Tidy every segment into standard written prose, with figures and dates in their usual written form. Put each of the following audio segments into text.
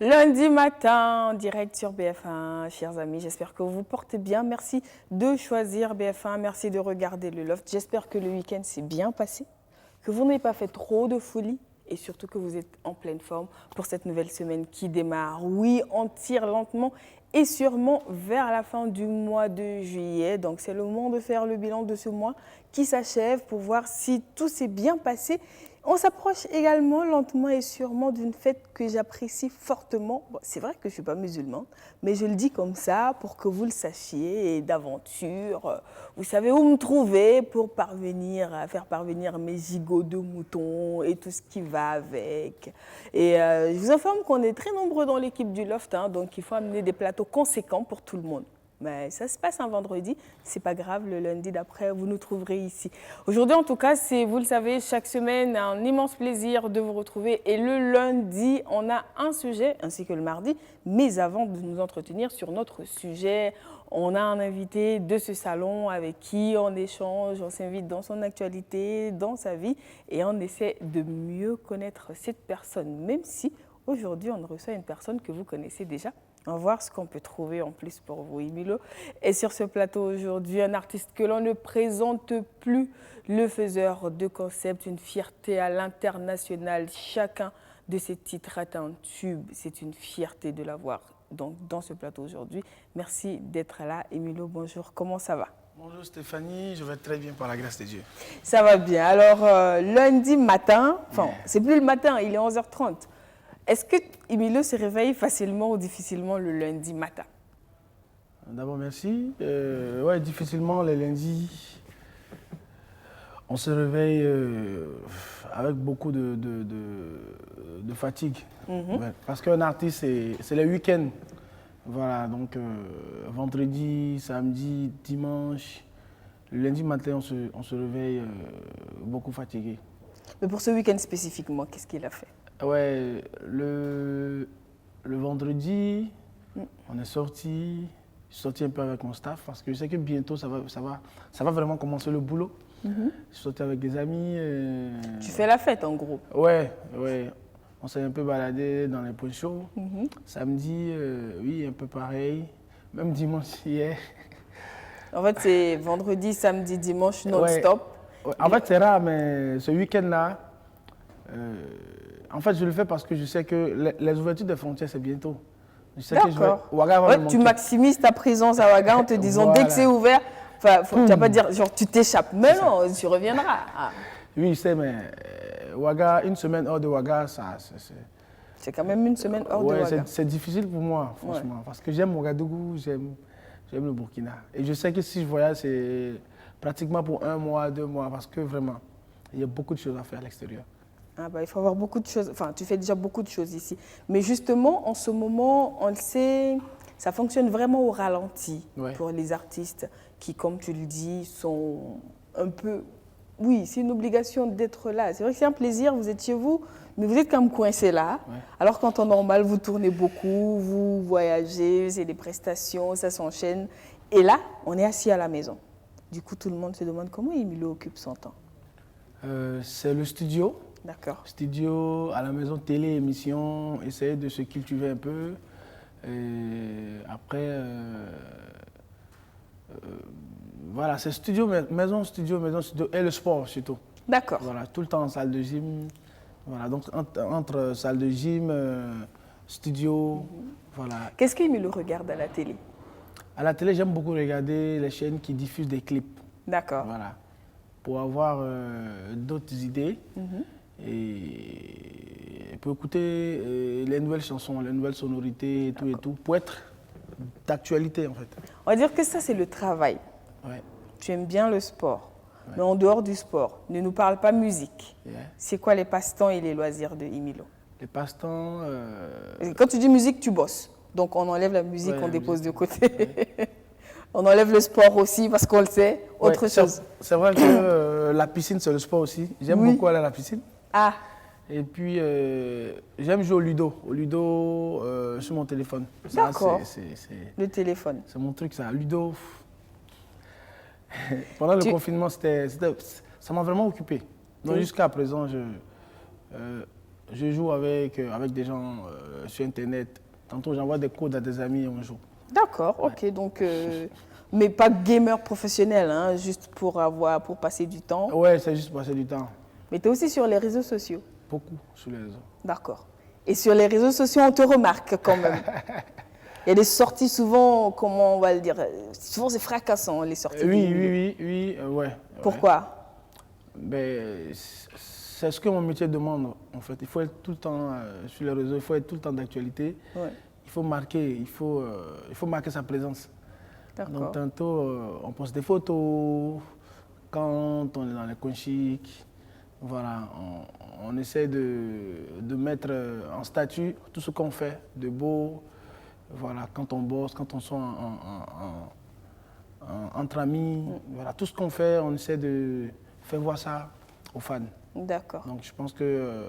Lundi matin, en direct sur BF1, chers amis, j'espère que vous vous portez bien. Merci de choisir BF1, merci de regarder le Loft. J'espère que le week-end s'est bien passé, que vous n'avez pas fait trop de folie et surtout que vous êtes en pleine forme pour cette nouvelle semaine qui démarre. Oui, on tire lentement et sûrement vers la fin du mois de juillet. Donc c'est le moment de faire le bilan de ce mois qui s'achève pour voir si tout s'est bien passé. On s'approche également lentement et sûrement d'une fête que j'apprécie fortement. Bon, c'est vrai que je ne suis pas musulmane, mais je le dis comme ça pour que vous le sachiez, et d'aventure. Vous savez où me trouver pour parvenir à faire parvenir mes gigots de moutons et tout ce qui va avec. Et je vous informe qu'on est très nombreux dans l'équipe du Loft, hein, donc il faut amener des plateaux conséquents pour tout le monde. Mais ça se passe un vendredi, c'est pas grave, le lundi d'après, vous nous trouverez ici. Aujourd'hui, en tout cas, c'est, vous le savez, chaque semaine, un immense plaisir de vous retrouver. Et le lundi, on a un sujet, ainsi que le mardi. Mais avant de nous entretenir sur notre sujet, on a un invité de ce salon avec qui on échange, on s'invite dans son actualité, dans sa vie, et on essaie de mieux connaître cette personne, même si aujourd'hui, on reçoit une personne que vous connaissez déjà. On va voir ce qu'on peut trouver en plus pour vous, Emilio. Et sur ce plateau aujourd'hui, un artiste que l'on ne présente plus, le faiseur de concepts, une fierté à l'international. Chacun de ses titres est un tube. C'est une fierté de l'avoir donc dans ce plateau aujourd'hui. Merci d'être là, Emilio. Bonjour, comment ça va? Bonjour Stéphanie, je vais très bien par la grâce de Dieu. Ça va bien. Alors, lundi matin, enfin, c'est plus le matin, il est 11h30. Est-ce que Emilio se réveille facilement ou difficilement le lundi matin? D'abord, merci. Ouais, difficilement les lundis, on se réveille avec beaucoup de fatigue. Ouais, parce qu'un artiste, c'est le week-end. Voilà, donc vendredi, samedi, dimanche, le lundi matin, on se réveille beaucoup fatigué. Mais pour ce week-end spécifiquement, qu'est-ce qu'il a fait? Ouais, le vendredi, on est sorti. Je suis sorti un peu avec mon staff parce que je sais que bientôt, ça va vraiment commencer le boulot. Je suis sorti avec des amis. Tu fais la fête en gros? Ouais. On s'est un peu baladé dans les points chauds. Samedi, oui, un peu pareil. Même dimanche hier. En fait, c'est vendredi, samedi, dimanche, non-stop. Ouais. En fait, c'est rare, mais ce week-end-là, en fait, je le fais parce que je sais que les ouvertures des frontières, c'est bientôt. D'accord. Ouais, tu maximises ta présence à Ouaga en te disant voilà. dès que c'est ouvert, tu ne vas pas dire genre tu t'échappes. Mais non, tu reviendras. Ah. Oui, je sais, mais Ouaga, une semaine hors de Ouaga, c'est quand même une semaine hors de Ouaga. C'est difficile pour moi, franchement, parce que j'aime Ouagadougou, j'aime le Burkina. Et je sais que si je voyage, c'est pratiquement pour 1 mois, 2 mois, parce que vraiment, il y a beaucoup de choses à faire à l'extérieur. Ah bah, il faut avoir beaucoup de choses, enfin tu fais déjà beaucoup de choses ici. Mais justement, en ce moment, on le sait, ça fonctionne vraiment au ralenti pour les artistes qui, comme tu le dis, sont un peu... Oui, c'est une obligation d'être là. C'est vrai que c'est un plaisir, vous êtes chez vous, mais vous êtes quand même coincé là. Alors qu'en temps normal, vous tournez beaucoup, vous voyagez, c'est des prestations, ça s'enchaîne. Et là, on est assis à la maison. Du coup, tout le monde se demande comment Emilio occupe son temps. C'est le studio. D'accord. Studio, à la maison, télé, émission, essayer de se cultiver un peu. Et après, voilà, c'est studio, maison, studio, et le sport surtout. D'accord. Voilà, tout le temps en salle de gym. Voilà, donc entre salle de gym, studio, voilà. Qu'est-ce qu'Emilio regarde à la télé? À la télé, j'aime beaucoup regarder les chaînes qui diffusent des clips. D'accord. Voilà, pour avoir d'autres idées. Et pour écouter les nouvelles chansons, les nouvelles sonorités et tout, pour être d'actualité en fait. On va dire que ça c'est le travail. Tu aimes bien le sport, mais en dehors du sport, ne nous parle pas musique. C'est quoi les passe-temps et les loisirs de Emilio? Les passe-temps... Quand tu dis musique, tu bosses. Donc on enlève la musique, on dépose de côté. On enlève le sport aussi parce qu'on le sait, autre chose. C'est vrai que la piscine c'est le sport aussi. J'aime beaucoup aller à la piscine. Ah. Et puis, j'aime jouer au ludo sur mon téléphone. D'accord. Le téléphone. C'est mon truc, ça. Ludo. Pendant le confinement, ça m'a vraiment occupé. Donc, jusqu'à présent, je joue avec des gens sur Internet. Tantôt, j'envoie des codes à des amis et on joue. D'accord, ok. Donc, mais pas gamer professionnel, hein, juste pour passer du temps. Ouais, c'est juste passer du temps. Mais tu es aussi sur les réseaux sociaux. Beaucoup sur les réseaux. D'accord. Et sur les réseaux sociaux, on te remarque quand même. Il y a des sorties souvent, comment on va le dire, souvent c'est fracassant les sorties. Oui, ouais. Pourquoi? Ben, c'est ce que mon métier demande en fait. Il faut être tout le temps sur les réseaux, il faut être tout le temps d'actualité. Ouais. Il faut marquer, il faut marquer sa présence. Donc tantôt, on poste des photos, quand on est dans les coins chics, voilà, on essaie de mettre en statut tout ce qu'on fait de beau. Voilà, quand on bosse, quand on soit entre amis, voilà, tout ce qu'on fait, on essaie de faire voir ça aux fans. D'accord. Donc je pense que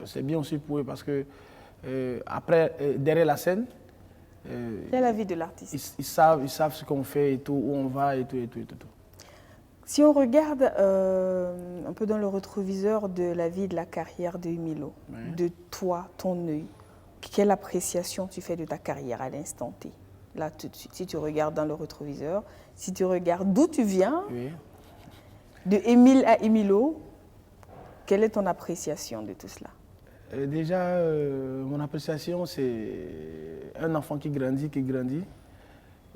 c'est bien aussi pour eux parce que après, derrière la scène, il y a la vie de l'artiste. Ils savent ce qu'on fait et tout, où on va et tout. Si on regarde un peu dans le rétroviseur de la vie et de la carrière de Emilio, oui. De toi, ton œil, quelle appréciation tu fais de ta carrière à l'instant T? Là, tout de suite, si tu regardes dans le rétroviseur, si tu regardes d'où tu viens, oui. De Émile à Emilio, quelle est ton appréciation de tout cela? Déjà, mon appréciation, c'est un enfant qui grandit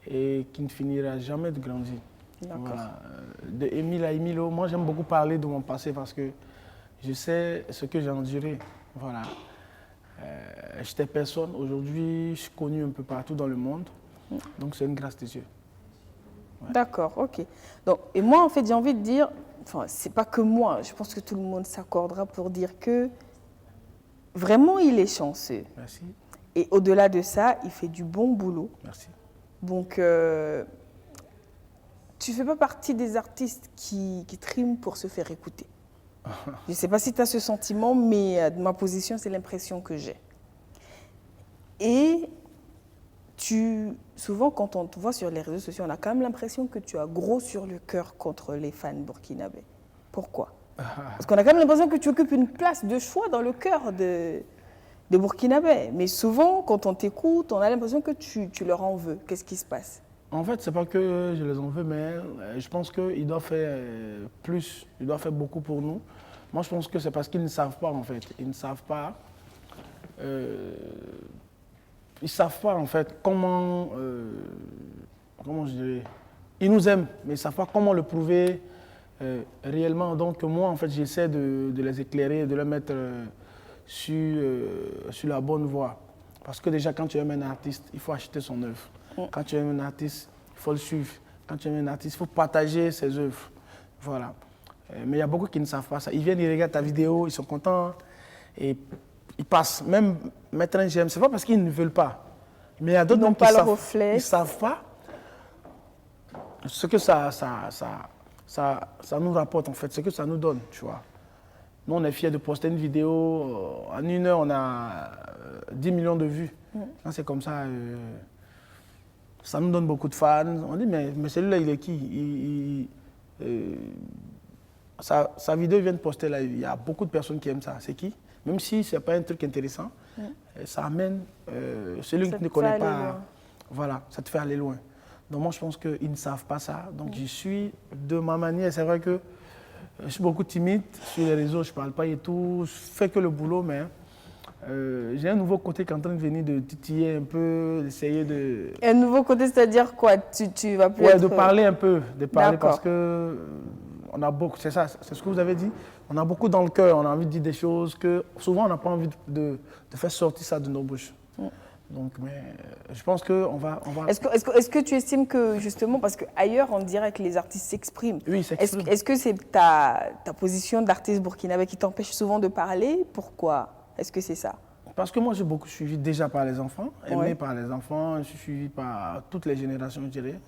et qui ne finira jamais de grandir. Voilà. De Émile à Emilio, moi j'aime beaucoup parler de mon passé parce que je sais ce que j'ai enduré. Voilà. J'étais personne, aujourd'hui je suis connu un peu partout dans le monde, donc c'est une grâce des dieux. Ouais. D'accord, ok. Donc, et moi en fait j'ai envie de dire, enfin c'est pas que moi, je pense que tout le monde s'accordera pour dire que vraiment il est chanceux. Merci. Et au-delà de ça, il fait du bon boulot. Merci. Donc tu ne fais pas partie des artistes qui triment pour se faire écouter. Je ne sais pas si tu as ce sentiment, mais de ma position, c'est l'impression que j'ai. Et souvent, quand on te voit sur les réseaux sociaux, on a quand même l'impression que tu as gros sur le cœur contre les fans burkinabés. Pourquoi? Parce qu'on a quand même l'impression que tu occupes une place de choix dans le cœur des Burkinabés. Mais souvent, quand on t'écoute, on a l'impression que tu leur en veux. Qu'est-ce qui se passe? En fait, ce n'est pas que je les en veux, mais je pense qu'ils doivent faire plus, ils doivent faire beaucoup pour nous. Moi, je pense que c'est parce qu'ils ne savent pas, en fait. Ils ne savent pas, en fait, comment je dirais, ils nous aiment, mais ils ne savent pas comment le prouver réellement. Donc, moi, en fait, j'essaie de les éclairer, de les mettre sur la bonne voie. Parce que déjà, quand tu aimes un artiste, il faut acheter son œuvre. Quand tu aimes un artiste, il faut le suivre. Quand tu aimes un artiste, il faut partager ses œuvres. Voilà. Mais il y a beaucoup qui ne savent pas ça. Ils viennent, ils regardent ta vidéo, ils sont contents et ils passent. Même mettre un j'aime, ce n'est pas parce qu'ils ne veulent pas. Mais il y a d'autres qui ne savent pas ce que ça nous rapporte, en fait, ce que ça nous donne, tu vois. Nous, on est fiers de poster une vidéo. En 1 heure, on a 10 millions de vues. Quand c'est comme ça, ça nous donne beaucoup de fans. On dit, mais celui-là, il est qui? Sa vidéo vient de poster là. Il y a beaucoup de personnes qui aiment ça. C'est qui? Même si ce n'est pas un truc intéressant, ça amène celui qui ne connaît pas. Voilà, ça te fait aller loin. Donc moi, je pense qu'ils ne savent pas ça. Donc je suis de ma manière. C'est vrai que je suis beaucoup timide sur les réseaux, je ne parle pas et tout. Je fais que le boulot, mais j'ai un nouveau côté qui est en train de venir de titiller un peu, d'essayer de... Un nouveau côté, c'est-à-dire quoi? Tu vas plus être... de parler un peu, parce que on a beaucoup, c'est ça, c'est ce que vous avez dit, on a beaucoup dans le cœur, on a envie de dire des choses que souvent on n'a pas envie de faire sortir ça de nos bouches. Donc, mais je pense qu'on va... Est-ce que tu estimes que, justement, parce qu'ailleurs, on dirait que les artistes s'expriment. Oui, s'expriment. Est-ce que c'est ta position d'artiste burkinabé qui t'empêche souvent de parler? Pourquoi? Est-ce que c'est ça? Parce que moi, j'ai beaucoup suivi déjà par les enfants, aimé par les enfants, je suis suivi par toutes les générations, je dirais.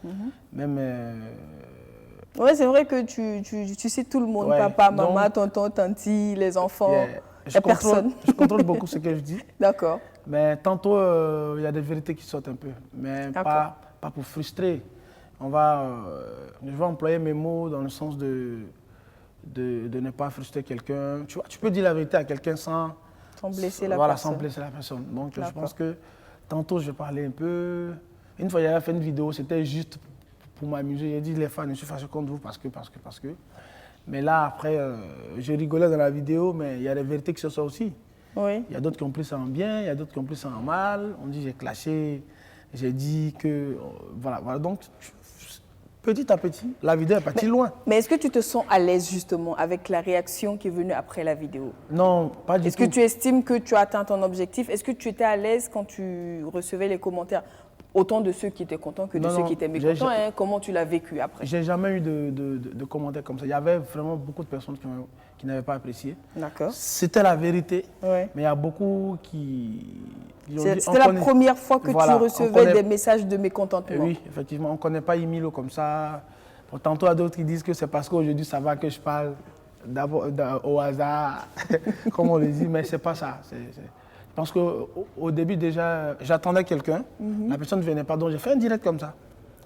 Même... Oui, c'est vrai que tu sais tout le monde, papa, maman, tonton, tanti, les enfants, personne. Je contrôle beaucoup ce que je dis. D'accord. Mais tantôt, il y a des vérités qui sortent un peu, mais pas pour frustrer. Je vais employer mes mots dans le sens de ne pas frustrer quelqu'un. Tu vois, tu peux dire la vérité à quelqu'un sans Sans blesser la voilà, personne. sans blesser la personne. Donc je D'accord. pense que tantôt je vais parler un peu. Une fois j'avais fait une vidéo, c'était juste pour m'amuser. J'ai dit les fans, je suis fâché contre vous parce que. Mais là après, je rigolais dans la vidéo, mais il y a des vérités qui se sortent aussi. Oui. Il y a d'autres qui ont pris ça en bien, il y a d'autres qui ont pris ça en mal. On dit j'ai clashé, j'ai dit que. Voilà. Donc, petit à petit, la vidéo est partie loin. Mais est-ce que tu te sens à l'aise justement avec la réaction qui est venue après la vidéo? Non, pas du Est-ce tout. que tu estimes que tu as atteint ton objectif? Est-ce que tu étais à l'aise quand tu recevais les commentaires? Autant de ceux qui étaient contents que de ceux qui étaient mécontents. Hein? Comment tu l'as vécu après? J'ai jamais eu de commentaires comme ça. Il y avait vraiment beaucoup de personnes qui n'avaient pas apprécié. D'accord. C'était la vérité, Ouais. mais il y a beaucoup qui ont dit, C'était la première fois que Voilà, tu recevais des messages de mécontentement. Oui, effectivement, on ne connaît pas Emilio comme ça. Tantôt, il y a d'autres qui disent que c'est parce qu'aujourd'hui, ça va que je parle au hasard, comme on le dit, mais ce n'est pas ça. Je pense qu'au début, déjà, j'attendais quelqu'un. La personne ne venait pas, donc j'ai fait un direct comme ça.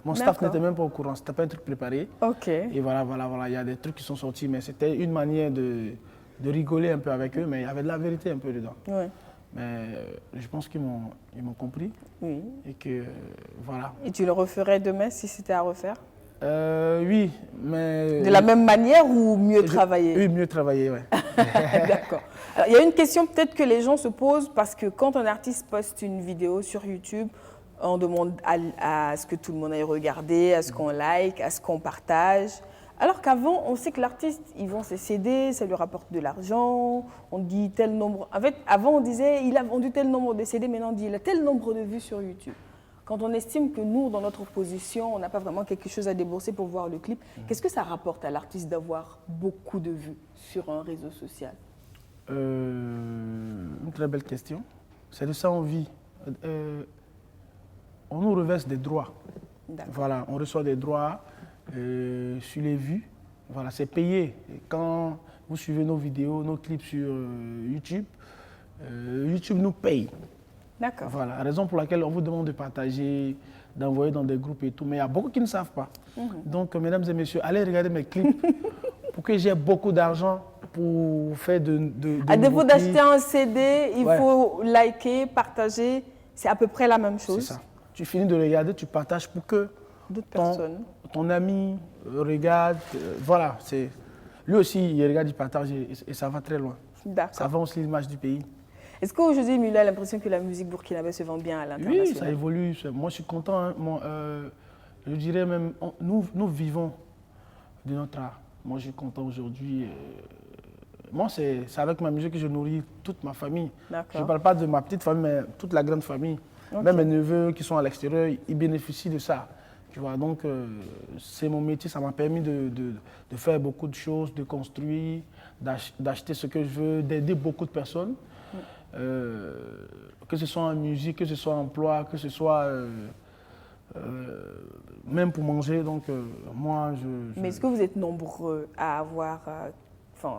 Mon staff n'était même pas au courant, ce n'était pas un truc préparé. Ok. Et voilà, il y a des trucs qui sont sortis, mais c'était une manière de rigoler un peu avec eux, mais il y avait de la vérité un peu dedans. Ouais. Mais je pense qu'ils m'ont compris. Oui. Et que, voilà. Et tu le referais demain si c'était à refaire? Oui, mais... De la même manière ou mieux travailler? Oui, mieux travailler, oui. D'accord. Alors, il y a une question peut-être que les gens se posent parce que quand un artiste poste une vidéo sur YouTube, on demande à ce que tout le monde aille regarder, à ce qu'on like, à ce qu'on partage. Alors qu'avant, on sait que l'artiste, il vend ses CD, ça lui rapporte de l'argent, on dit tel nombre... En fait, avant, on disait, il a vendu tel nombre de CD, maintenant on dit, il a tel nombre de vues sur YouTube. Quand on estime que nous, dans notre position, on n'a pas vraiment quelque chose à débourser pour voir le clip, qu'est-ce que ça rapporte à l'artiste d'avoir beaucoup de vues sur un réseau social? Une très belle question. C'est de ça qu'on vit. On nous reverse des droits. Voilà, on reçoit des droits sur les vues. Voilà, c'est payé. Et quand vous suivez nos vidéos, nos clips sur YouTube, YouTube nous paye. D'accord. Voilà, la raison pour laquelle on vous demande de partager, d'envoyer dans des groupes et tout, mais il y a beaucoup qui ne savent pas. Donc, mesdames et messieurs, allez regarder mes clips pour que j'ai beaucoup d'argent pour faire de à défaut nouveaux d'acheter clips. un CD, il faut liker, partager. C'est à peu près la même chose. C'est ça. Tu finis de regarder, tu partages pour que ton ami regarde. Voilà, lui aussi, il regarde, il partage et ça va très loin. Ça va aussi l'image du pays. Est-ce qu'aujourd'hui, Emilio a l'impression que la musique burkinabé se vend bien à l'international? Oui, ça évolue. Moi, je suis content. Hein. Je dirais même, nous vivons de notre art. Moi, je suis content aujourd'hui. Moi, c'est avec ma musique que je nourris toute ma famille. Je ne parle pas de ma petite famille, mais toute la grande famille. Okay. Même mes neveux qui sont à l'extérieur, ils bénéficient de ça. Tu vois, donc, c'est mon métier. Ça m'a permis de faire beaucoup de choses, de construire, d'acheter ce que je veux, d'aider beaucoup de personnes. Que ce soit en musique, que ce soit en emploi, que ce soit même pour manger. Donc, moi, Mais est-ce que vous êtes nombreux à avoir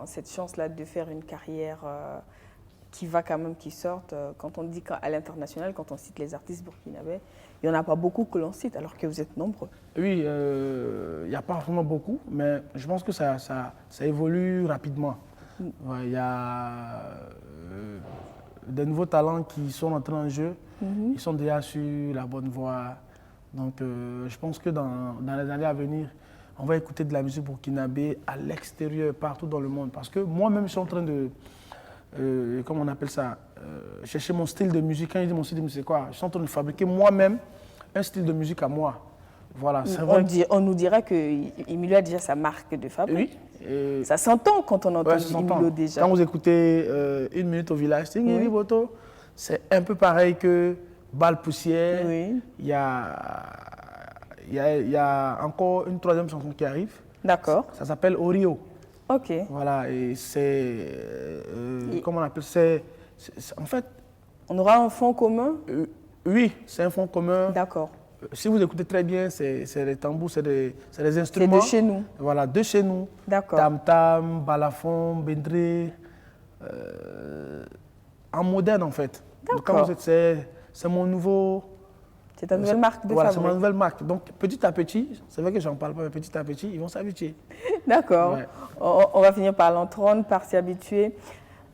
cette chance-là de faire une carrière qui va quand même, qui sorte? Quand on dit à l'international, quand on cite les artistes burkinabés, il n'y en a pas beaucoup que l'on cite, alors que vous êtes nombreux. Oui, il n'y a pas vraiment beaucoup, mais je pense que ça évolue rapidement. Il y a des nouveaux talents qui sont entrés en jeu, ils sont déjà sur la bonne voie. Donc je pense que dans les années à venir, on va écouter de la musique burkinabé à l'extérieur, partout dans le monde. Parce que moi-même, je suis en train de, comment on appelle ça, chercher mon style de musique. Quand je dis mon style de musique, c'est quoi? Je suis en train de fabriquer moi-même un style de musique à moi. Voilà, on nous dira qu'Emilio a déjà sa marque de fabrique. Oui. Ça s'entend quand on entend Emilio déjà. Quand vous écoutez Une minute au village, c'est un peu pareil que Balle Poussière. Oui. Il y a encore une troisième chanson qui arrive. D'accord. Ça s'appelle Orio. Ok. Voilà, et c'est... comment on appelle ça? En fait... On aura un fond commun? Oui, c'est un fond commun. D'accord. Si vous écoutez très bien, c'est des tambours, c'est des instruments. C'est de chez nous. Voilà, de chez nous. D'accord. Tam-tam, balafon, bendré. En moderne, en fait. D'accord. C'est mon nouveau... C'est ta nouvelle marque de fabrique. Voilà, c'est ma nouvelle marque. Donc, petit à petit, c'est vrai que j'en parle pas, mais petit à petit, ils vont s'habituer. D'accord. Ouais. On va finir par l'entendre, par s'y habituer.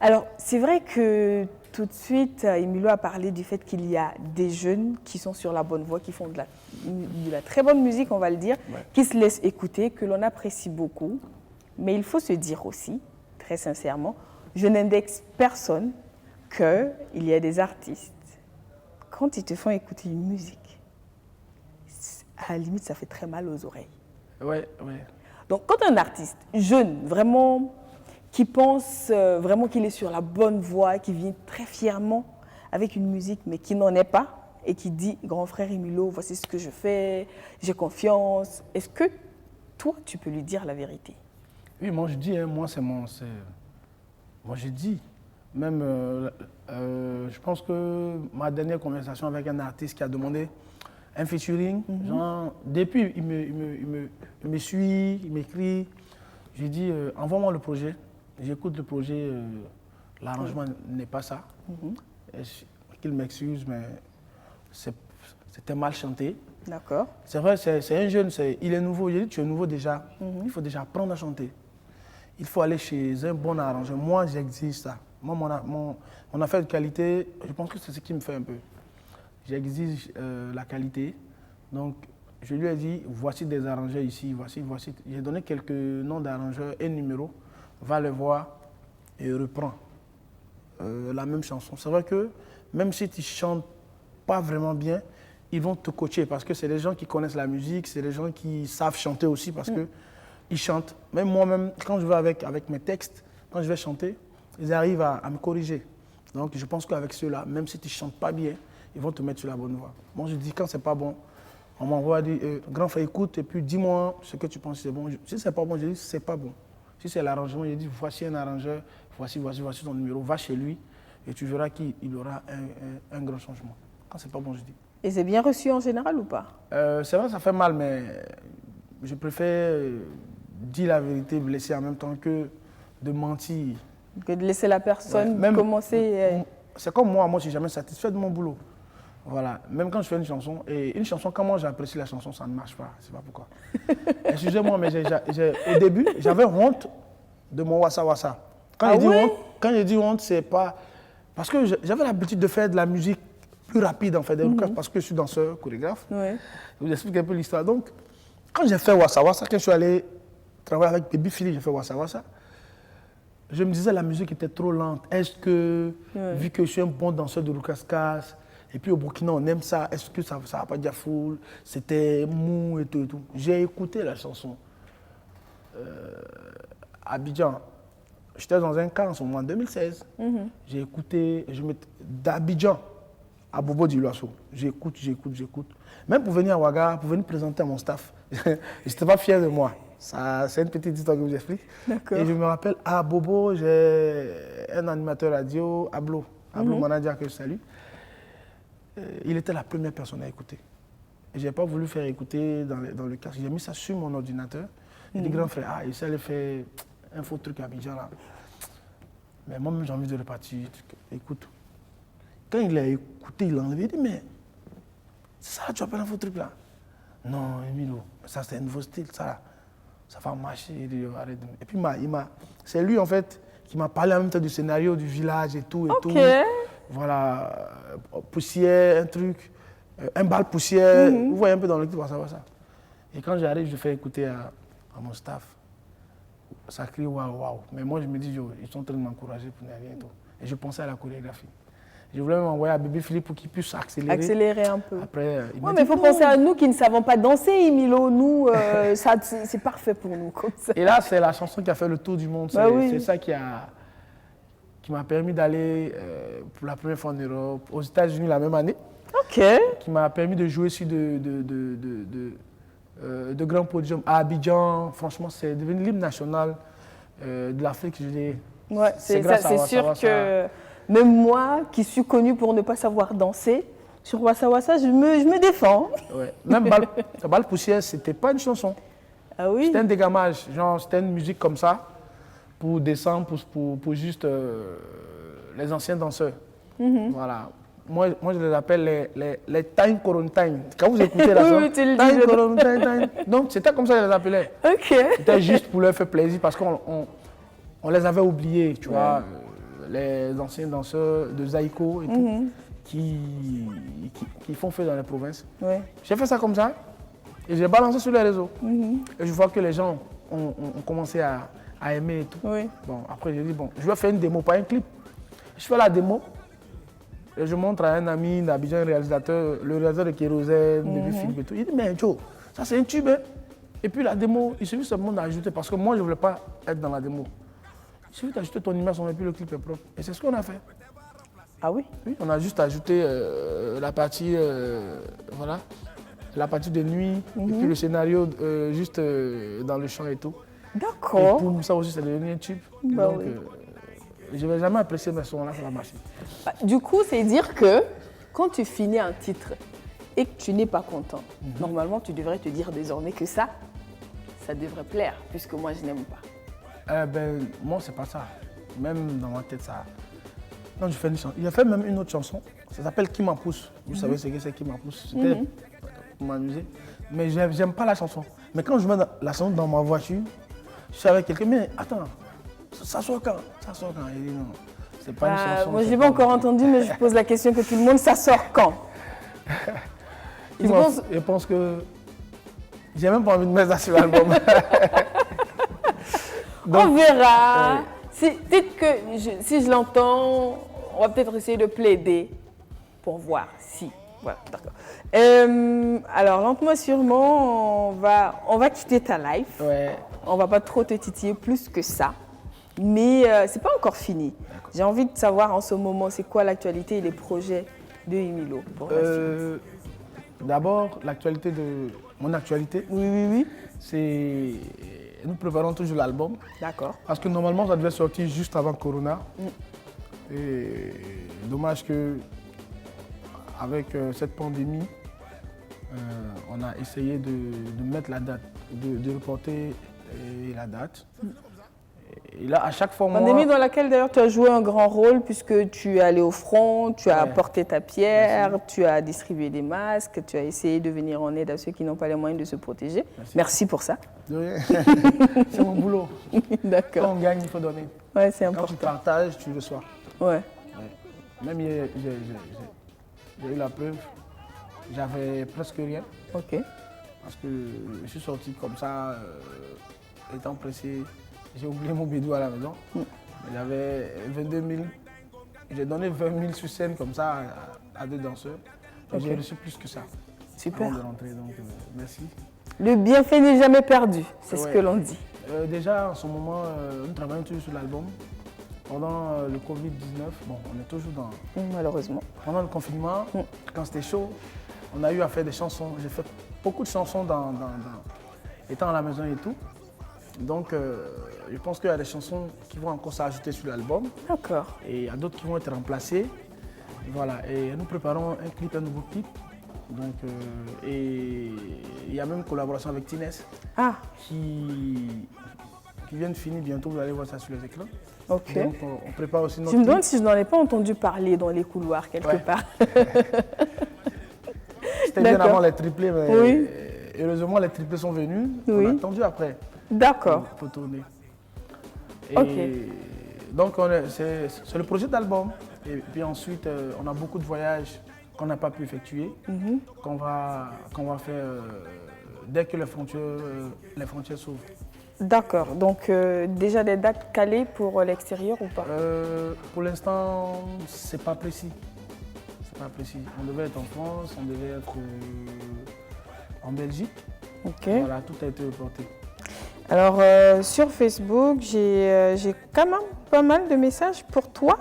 Alors, c'est vrai que tout de suite, Emilio a parlé du fait qu'il y a des jeunes qui sont sur la bonne voie, qui font de la très bonne musique, on va le dire, Ouais. qui se laissent écouter, que l'on apprécie beaucoup. Mais il faut se dire aussi, très sincèrement, je n'indexe personne qu'il y a des artistes. Quand ils te font écouter une musique, à la limite, ça fait très mal aux oreilles. Ouais, ouais. Donc, quand un artiste jeune, vraiment, qui pense vraiment qu'il est sur la bonne voie, qui vient très fièrement avec une musique, mais qui n'en est pas, et qui dit, grand frère Emilio, voici ce que je fais, j'ai confiance. Est-ce que toi, tu peux lui dire la vérité? Oui, moi je dis, hein, moi je dis. Même, je pense que ma dernière conversation avec un artiste qui a demandé un featuring, genre, depuis, il me suit, il m'écrit. J'ai dit, envoie-moi le projet. J'écoute le projet, l'arrangement n'est pas ça. Qu'il m'excuse, mais c'était mal chanté. D'accord. C'est vrai, c'est un jeune, il est nouveau. J'ai dit, tu es nouveau déjà. Il faut déjà apprendre à chanter. Il faut aller chez un bon arrangeur. Moi, j'exige ça. Moi, mon affaire de qualité, je pense que c'est ce qui me fait un peu. J'exige la qualité. Donc, je lui ai dit, voici des arrangeurs ici, voici. J'ai donné quelques noms d'arrangeurs et numéros. Va le voir et reprend la même chanson. C'est vrai que même si tu ne chantes pas vraiment bien, ils vont te coacher parce que c'est des gens qui connaissent la musique, c'est des gens qui savent chanter aussi parce qu'ils chantent. Même moi-même, quand je vais avec mes textes, quand je vais chanter, ils arrivent à me corriger. Donc je pense qu'avec ceux-là, même si tu ne chantes pas bien, ils vont te mettre sur la bonne voie. Moi je dis quand c'est pas bon, on m'envoie dire grand frère écoute et puis dis-moi ce que tu penses c'est bon. Si c'est pas bon, je dis c'est pas bon. Si c'est l'arrangement, je dis voici un arrangeur, voici ton numéro, va chez lui et tu verras qu'il aura un grand changement. Quand c'est pas bon, je dis. Et c'est bien reçu en général ou pas? C'est vrai, ça fait mal, mais je préfère dire la vérité, blesser en même temps que de mentir. Que de laisser la personne commencer. C'est comme moi, je suis jamais satisfait de mon boulot. Voilà, même quand je fais une chanson, et une chanson, quand moi j'apprécie la chanson, ça ne marche pas, je ne sais pas pourquoi. Excusez-moi, mais au début, j'avais honte de mon Wassa Wassa. Quand je dis honte, c'est pas... Parce que j'avais l'habitude de faire de la musique plus rapide, en fait, parce que je suis danseur, chorégraphe. Ouais. Je vous explique un peu l'histoire. Donc, quand j'ai fait Wassa Wassa, quand je suis allé travailler avec Baby Philly, j'ai fait Wassa Wassa, je me disais la musique était trop lente. Est-ce que, vu que je suis un bon danseur de Lucas, et puis au Burkina on aime ça, est-ce que ça ne va pas dire foule? C'était mou et tout et tout. J'ai écouté la chanson. À Abidjan, j'étais dans un camp en ce moment, en 2016. J'ai écouté, d'Abidjan à Bobo Dioulasso. J'écoute. Même pour venir à Ouaga, pour venir présenter à mon staff, je n'étais pas fier de moi. C'est une petite histoire que je vous explique. Et je me rappelle, à Bobo, j'ai un animateur radio, Ablo Manadia, que je salue. Il était la première personne à écouter. Et je n'ai pas voulu faire écouter dans le casque. J'ai mis ça sur mon ordinateur. J'ai dit, grand frère, il s'est fait un faux truc à Abidjan là. Mais moi-même, j'ai envie de repartir. Écoute. Quand il a écouté, il a enlevé. Il dit, mais c'est ça, tu appelles un faux truc là? Non, Emilio, ça c'est un nouveau style, ça va marcher. Il dit, arrête. Et puis, c'est lui en fait qui m'a parlé en même temps du scénario, du village et tout. Voilà, poussière, un truc, un bal poussière. Vous voyez un peu dans le clip, ça. Et quand j'arrive, je fais écouter à mon staff. Ça crie waouh. Mais moi, je me dis, ils sont en train de m'encourager pour rien et tout. Et je pensais à la chorégraphie. Je voulais m'envoyer à Bébé Philippe pour qu'il puisse accélérer un peu. Après, mais il faut penser à nous qui ne savons pas danser, Emilio. Nous, c'est parfait pour nous. Comme ça. Et là, c'est la chanson qui a fait le tour du monde. C'est ça qui m'a permis d'aller pour la première fois en Europe, aux États-Unis la même année. Qui m'a permis de jouer sur de grands podiums à Abidjan. Franchement, c'est devenu l'hymne national de l'Afrique. C'est sûr que même moi, qui suis connue pour ne pas savoir danser, sur Wassa Wassa, je me défends. Ouais. Même Bal Poussière, c'était pas une chanson. Ah oui? C'était un dégamage. Genre, c'était une musique comme ça pour descendre, pour juste les anciens danseurs. Voilà. Moi, je les appelle les Time Quarantine. Quand vous écoutez la chanson, Time Quarantine. Donc, c'était comme ça que je les appelais. C'était juste pour leur faire plaisir parce qu'on les avait oubliés, tu vois. les anciens danseurs de Zaïko et tout, qui font feu dans les provinces. Ouais. J'ai fait ça comme ça et j'ai balancé sur les réseaux. Et je vois que les gens ont commencé à aimer et tout. Oui. Bon, après, j'ai dit, bon, je vais faire une démo, pas un clip. Je fais la démo et je montre à un ami d'Abidjan, le réalisateur de Kérosène, de Philippe et tout. Il dit, mais Joe, ça c'est un tube. Hein? Et puis la démo, il suffit seulement d'ajouter, parce que moi, je ne voulais pas être dans la démo. Il suffit d'ajouter ton image, et puis le clip est propre. Et c'est ce qu'on a fait. Ah oui? Oui, on a juste ajouté la partie, voilà, la partie de nuit, et puis le scénario juste dans le champ et tout. D'accord. Et pour ça aussi, c'est devenu un tube. Bah Donc, oui. je ne vais jamais apprécier mes sons là, ça va marcher. Bah, du coup, c'est dire que quand tu finis un titre et que tu n'es pas content, normalement, tu devrais te dire désormais que ça devrait plaire, puisque moi, je n'aime pas. Moi, c'est pas ça. Même dans ma tête, ça. Non, je fais une chanson. Il a fait même une autre chanson. Ça s'appelle Qui m'en pousse. Vous savez ce que c'est Qui m'en pousse. C'était pour m'amuser. Mais j'aime pas la chanson. Mais quand je mets la chanson dans ma voiture, je suis avec quelqu'un. Mais attends, ça sort quand? Ça sort quand? Il dit non. C'est pas une chanson. Moi, je n'ai pas encore entendu, mais je pose la question que tout le monde, ça sort quand? Je pense que j'ai même pas envie de mettre ça sur l'album. On verra. Peut-être que si je l'entends, on va peut-être essayer de plaider pour voir si. Voilà, d'accord. Alors, lentement, sûrement, on va quitter ta life. Ouais. On va pas trop te titiller plus que ça. Mais c'est pas encore fini. J'ai envie de savoir en ce moment, c'est quoi l'actualité et les projets de Emilo pour la suite. D'abord, mon actualité, Oui. c'est nous préparons toujours l'album. D'accord. Parce que normalement, ça devait sortir juste avant Corona. Et dommage que avec cette pandémie, on a essayé de mettre la date, de reporter la date. Et là, à chaque fois, Pandémie dans laquelle d'ailleurs tu as joué un grand rôle puisque tu es allé au front, tu as porté ta pierre, tu as distribué des masques, tu as essayé de venir en aide à ceux qui n'ont pas les moyens de se protéger. Merci pour ça. De rien. C'est mon boulot. D'accord. Quand on gagne, il faut donner. Ouais, c'est Quand important. tu partages, tu reçois. Ouais. Même hier, j'ai eu la preuve. J'avais presque rien. Ok. Parce que je suis sorti comme ça, étant pressé. J'ai oublié mon bidou à la maison. J'avais 22 000. J'ai donné 20 000 sur scène comme ça à deux danseurs. Donc j'ai reçu plus que ça. Super. Avant de rentrer, donc merci. Le bienfait n'est jamais perdu, c'est ce que l'on dit. Déjà, en ce moment, nous travaillons toujours sur l'album. Pendant le Covid-19, bon, on est toujours dans... Malheureusement. Pendant le confinement, quand c'était chaud, on a eu à faire des chansons. J'ai fait beaucoup de chansons étant à la maison et tout. Donc, je pense qu'il y a des chansons qui vont encore s'ajouter sur l'album. D'accord. Et il y a d'autres qui vont être remplacées. Voilà. Et nous préparons un nouveau clip. Donc, et il y a même une collaboration avec Tines qui vient de finir bientôt. Vous allez voir ça sur les écrans. Ok. Donc, on prépare aussi notre Tu me clip. demandes si je n'en ai pas entendu parler dans les couloirs quelque part. C'était bien avant les triplés, mais oui. Heureusement les triplés sont venus. Oui. On a attendu après. D'accord. Pour tourner. Et ok. Donc c'est le projet d'album. Et puis ensuite, on a beaucoup de voyages qu'on n'a pas pu effectuer, qu'on va faire dès que les frontières s'ouvrent. D'accord. Donc déjà des dates calées pour l'extérieur ou pas? Pour l'instant, c'est pas précis. C'est pas précis. On devait être en France, on devait être en Belgique. Ok. Voilà, tout a été reporté. Alors sur Facebook, j'ai quand même pas mal de messages pour toi.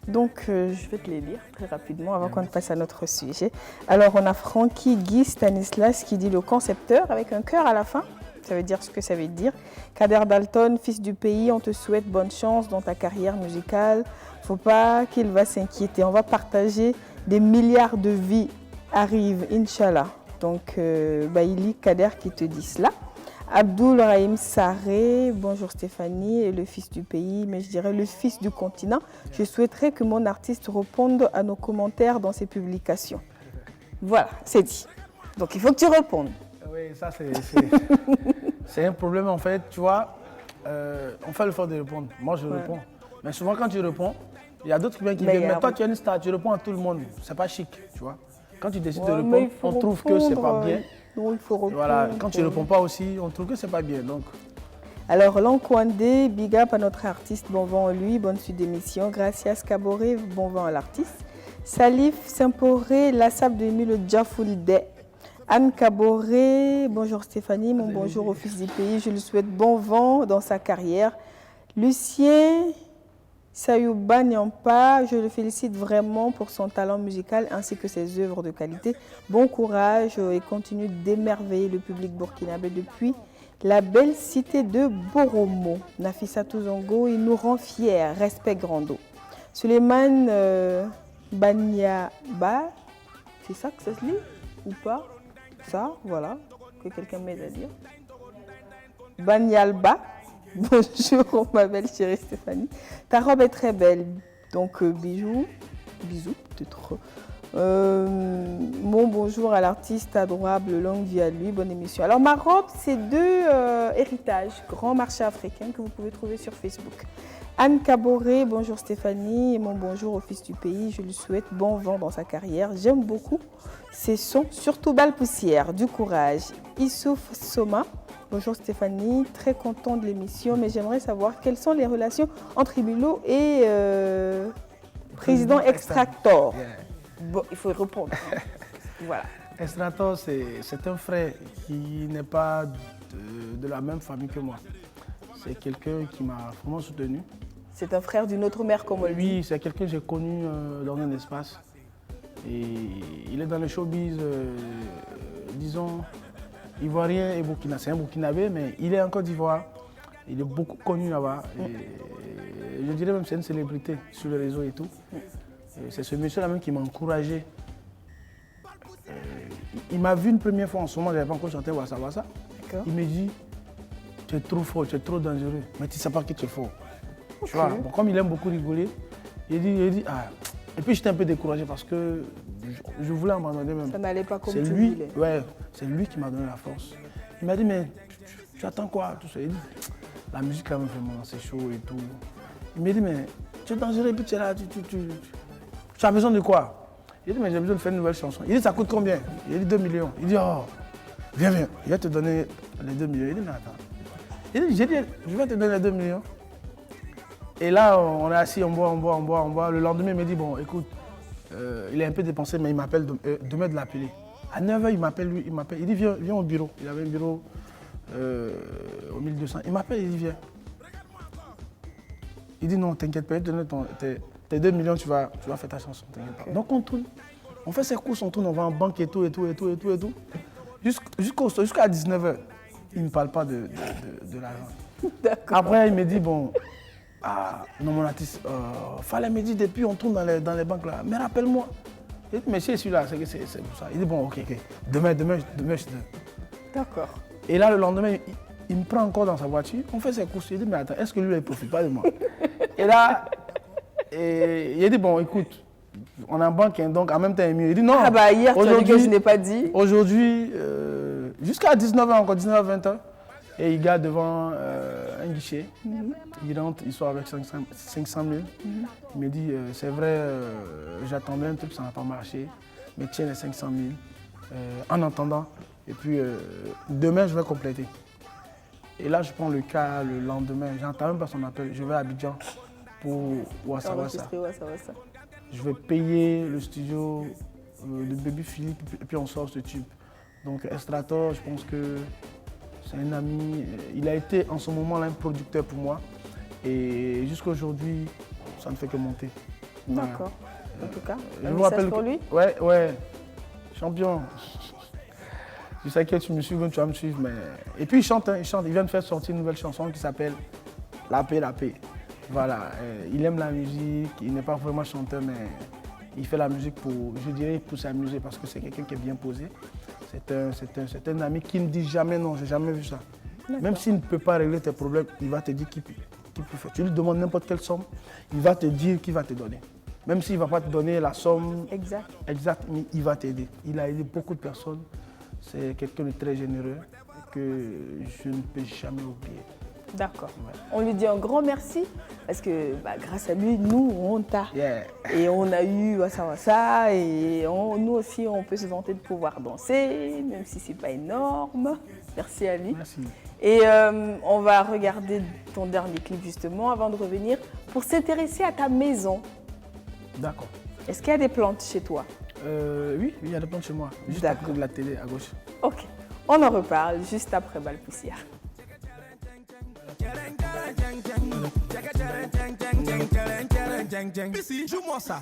Donc je vais te les lire très rapidement avant qu'on passe à notre sujet. Alors on a Francky Guy Stanislas qui dit le concepteur avec un cœur à la fin. Ça veut dire ce que ça veut dire. Kader Dalton, fils du pays, on te souhaite bonne chance dans ta carrière musicale. Faut pas qu'il va s'inquiéter. On va partager des milliards de vies. Arrive, Inch'Allah. Donc Baïli Kader qui te dit cela. Abdul Rahim Saré, bonjour Stéphanie, et le fils du pays, mais je dirais le fils du continent. Je souhaiterais que mon artiste réponde à nos commentaires dans ses publications. Voilà, c'est dit. Donc il faut que tu répondes. Oui, ça c'est un problème en fait, tu vois. On fait l'effort de répondre. Moi je réponds. Mais souvent quand tu réponds, Il y a d'autres qui viennent, mais toi tu es une star, tu réponds à tout le monde. C'est pas chic, tu vois. Quand tu décides de répondre, on trouve que c'est pas bien. Non, il faut répondre. Voilà, quand tu réponds pas aussi, on trouve que c'est pas bien. Donc. Alors, Lankwande, big up à notre artiste, bon vent à lui, bonne suite d'émission. Gracias Caboré, bon vent à l'artiste. Salif Simporé, Lassab de Emile Djafoulde. Anne Caboré, bonjour Stéphanie, mon bonjour au fils du pays, je lui souhaite bon vent dans sa carrière. Lucien Sayouba Nyampa, je le félicite vraiment pour son talent musical ainsi que ses œuvres de qualité. Bon courage et continue d'émerveiller le public burkinabé depuis la belle cité de Boromo. Nafissatou Zongo, il nous rend fiers. Respect Grando. Suleiman Banyaba, c'est ça que ça se lit ou pas? Ça, voilà, que quelqu'un m'aide à dire. Banyalba, bonjour ma belle chérie Stéphanie. Ta robe est très belle, donc bisous, peut-être. Mon bonjour à l'artiste adorable, longue vie à lui, bonne émission. Alors ma robe, c'est deux héritages, grand marché africain que vous pouvez trouver sur Facebook. Anne Caboré, bonjour Stéphanie, et mon bonjour au fils du pays, je lui souhaite bon vent dans sa carrière. J'aime beaucoup ces sons, surtout Balle Poussière, du courage. Issouf Soma, bonjour Stéphanie, très content de l'émission, mais j'aimerais savoir quelles sont les relations entre Ibilo et président Extractor. Yeah. Bon, il faut y répondre. Voilà. Extractor, c'est un frère qui n'est pas de la même famille que moi. C'est quelqu'un qui m'a vraiment soutenu. C'est un frère d'une autre mère, comme on le dit. Oui, c'est quelqu'un que j'ai connu dans un espace. Et il est dans le showbiz, disons, ivoirien et burkinabé. C'est un burkinabé, mais il est en Côte d'Ivoire. Il est beaucoup connu là-bas. Je dirais même que c'est une célébrité sur les réseaux et tout. C'est ce monsieur-là même qui m'a encouragé. Il m'a vu une première fois en ce moment, je n'avais pas encore chanté Wassa Wassa. Il me dit, tu es trop fort, tu es trop dangereux, mais tu ne sais pas que tu es fort. Okay. Tu vois, bon, comme il aime beaucoup rigoler, il dit ah. Et puis j'étais un peu découragé parce que je voulais abandonner même. Ça n'allait pas comme tu voulais. Ouais, c'est lui qui m'a donné la force. Il m'a dit, mais tu attends quoi tout ça. Il dit, la musique quand même vraiment, c'est chaud et tout. Il m'a dit, mais tu es dangereux et puis tu es là, tu as besoin de quoi? Il dit, mais j'ai besoin de faire une nouvelle chanson. Il dit, ça coûte combien? Il dit 2 millions. Il dit, oh, viens, il va te donner les 2 millions. Il dit, mais attends. Il dit, j'ai dit, je vais te donner les 2 millions. Et là, on est assis, on boit. Le lendemain, il me dit, bon, écoute, il est un peu dépensé, mais il m'appelle demain de l'appeler. À 9h, il m'appelle, lui, il dit, viens au bureau. Il avait un bureau au 1200. Il m'appelle, il dit, viens. Il dit, non, t'inquiète pas, je vais te donner tes 2 millions, tu vas faire ta chanson, t'inquiète pas. Donc on tourne, on fait ses courses, on tourne, on va en banque et tout. Jusqu'à 19h, il ne me parle pas de l'argent. Après, il me dit, bon, non, mon artiste, fallait me dire depuis, on tourne dans les banques là, mais rappelle-moi. Il dit, mais c'est celui-là, c'est pour ça. Il dit, bon, ok, demain, je te donne. D'accord. Et là, le lendemain, il me prend encore dans sa voiture, on fait ses courses. Il dit, mais attends, est-ce que lui, il ne profite pas de moi? Et là, il a dit, bon, écoute, on est en banque, donc en même temps, il est mieux. Il dit, non, hier, tu as dit que je n'ai pas dit. Aujourd'hui, jusqu'à 19h, encore 19h, 20h, et il garde devant un guichet. Il rentre, il sort avec 500 000. Il me dit, c'est vrai, j'attendais un truc, ça n'a pas marché, mais tiens les 500 000 en attendant. Et puis, demain, je vais compléter. Et là, je prends le cas le lendemain, j'entends même pas son appel, je vais à Abidjan pour Wassa Wassa. Je vais payer le studio de Baby Philippe et puis on sort ce tube. Donc Extractor, je pense que c'est un ami, il a été en ce moment-là un producteur pour moi. Et jusqu'à aujourd'hui, ça ne fait que monter. D'accord. En tout cas, je un vous message rappelle pour lui? Ouais, champion. Je sais que tu me suis, tu vas me suivre, mais... Et puis il chante, il vient de faire sortir une nouvelle chanson qui s'appelle La paix. Voilà, il aime la musique, il n'est pas vraiment chanteur, mais il fait la musique pour, je dirais, pour s'amuser parce que c'est quelqu'un qui est bien posé. C'est un ami qui ne dit jamais non, j'ai jamais vu ça. Même s'il ne peut pas régler tes problèmes, il va te dire qu'il peut faire. Tu lui demandes n'importe quelle somme, il va te dire qu'il va te donner. Même s'il ne va pas te donner la somme exacte, mais il va t'aider. Il a aidé beaucoup de personnes. C'est quelqu'un de très généreux que je ne peux jamais oublier. D'accord. Ouais. On lui dit un grand merci parce que grâce à lui, nous, on t'a. Yeah. Et on a eu ça et nous aussi, on peut se vanter de pouvoir danser, même si c'est pas énorme. Merci à lui. Merci. Et on va regarder ton dernier clip justement avant de revenir pour s'intéresser à ta maison. D'accord. Est-ce qu'il y a des plantes chez toi? Oui, il y a des plantes chez moi, juste à côté de la télé à gauche. Ok, on en reparle juste après Balpoussière. Missy, joue-moi ça.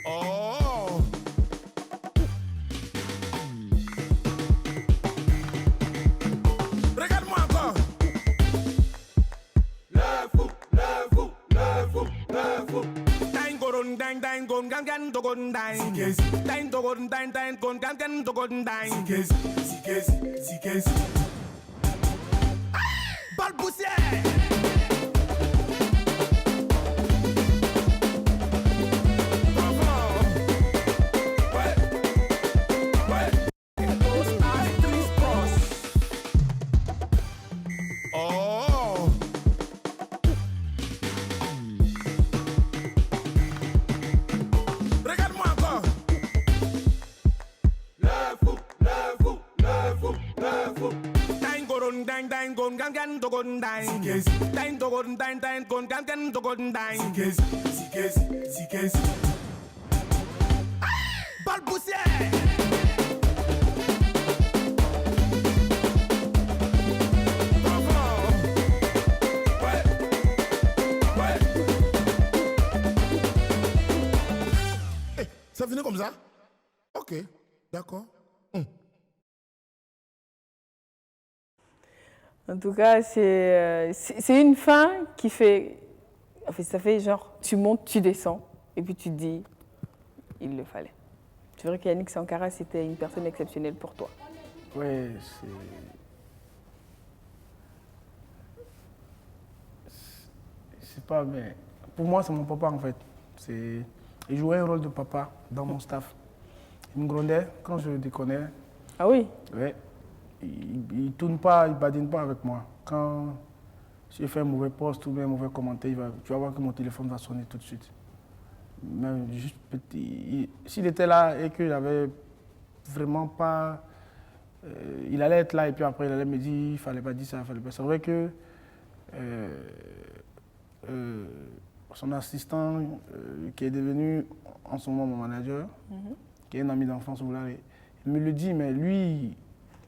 Oh. Regarde-moi encore. Le fou, le fou, le fou, le fou. Dang goron dang dang gon gan gan do gon dang. Dang do gon dang dang gon gan gan do gon dang. Zikezi. Balboussière. Oh. Regarde-moi encore. Le fou, le fou, le fou, le fou. Dang goron dang dang gon gan gan do gon dang. Dang do gon dang dang gon gan gan do gon dang. Zikezi. Balboussière. Ça venait comme ça? Ok, d'accord. En tout cas, c'est une fin qui fait... En fait, ça fait genre, tu montes, tu descends, et puis tu te dis, il le fallait. C'est vrai qu'Yannick Sankara, c'était une personne exceptionnelle pour toi. Ouais, c'est pas... Mais pour moi, c'est mon papa en fait. Il jouait un rôle de papa dans mon staff. Il me grondait quand je déconnais. Ah oui? Ouais. Il tourne pas, il badine pas avec moi. Quand j'ai fait un mauvais post ou bien un mauvais commentaire, tu vas voir que mon téléphone va sonner tout de suite. Même juste petit. S'il était là et qu'il n'avait vraiment pas... il allait être là et puis après il allait me dire il ne fallait pas dire ça, il fallait pas. C'est vrai que son assistant, qui est devenu en ce moment mon manager, qui est un ami d'enfance, il me le dit, mais lui...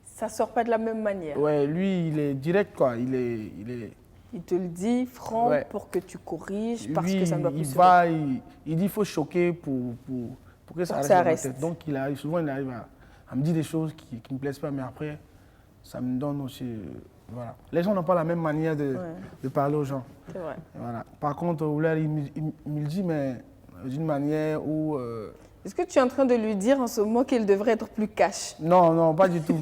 Ça sort pas de la même manière. Ouais, lui, il est direct, quoi. Il te le dit franc pour que tu corriges, parce lui, que ça ne doit plus il dit qu'il faut choquer pour que ça reste dans ma tête. Donc souvent il arrive à me dire des choses qui ne me plaisent pas, mais après, ça me donne aussi... voilà. Les gens n'ont pas la même manière de parler aux gens. C'est vrai. Voilà. Par contre, Oulal, il me le dit, mais d'une manière où... Est-ce que tu es en train de lui dire en ce moment qu'il devrait être plus cash? Non, pas du tout.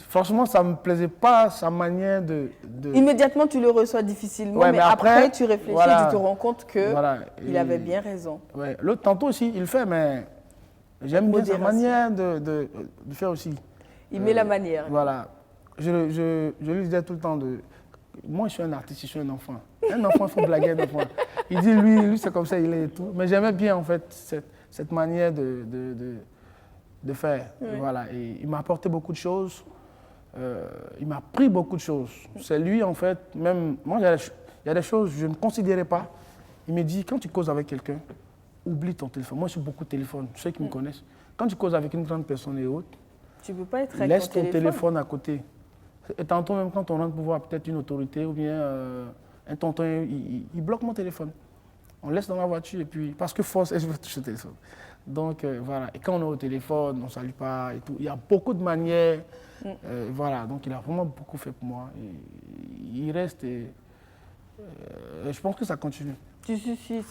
Franchement, ça ne me plaisait pas, sa manière de... Immédiatement, tu le reçois difficilement, mais après, tu réfléchis et tu te rends compte qu'il avait bien raison. Ouais. L'autre, tantôt aussi, il le fait, mais j'aime bien sa manière de faire aussi. Il met la manière. Voilà. Je lui disais tout le temps moi, je suis un artiste, je suis un enfant. Un enfant, il faut blaguer un enfant. Il dit, lui c'est comme ça, il est et tout. Mais j'aimais bien, en fait, cette manière de faire. Oui. Voilà. Et il m'a apporté beaucoup de choses. Il m'a appris beaucoup de choses. C'est lui, en fait, même... Moi, il y a des choses que je ne considérais pas. Il me dit, quand tu causes avec quelqu'un, oublie ton téléphone. Moi, je suis beaucoup de téléphone, ceux qui me connaissent. Quand tu causes avec une grande personne et autres, tu peux pas être avec laisse ton téléphone à côté. Et tantôt, même quand on rentre pour voir peut-être une autorité ou bien un tonton, il bloque mon téléphone. On laisse dans la voiture et puis, parce que force, je veux toucher le téléphone. Donc voilà, et quand on est au téléphone, on ne salue pas et tout. Il y a beaucoup de manières. Voilà, donc il a vraiment beaucoup fait pour moi. Et il reste Je pense que ça continue. Si,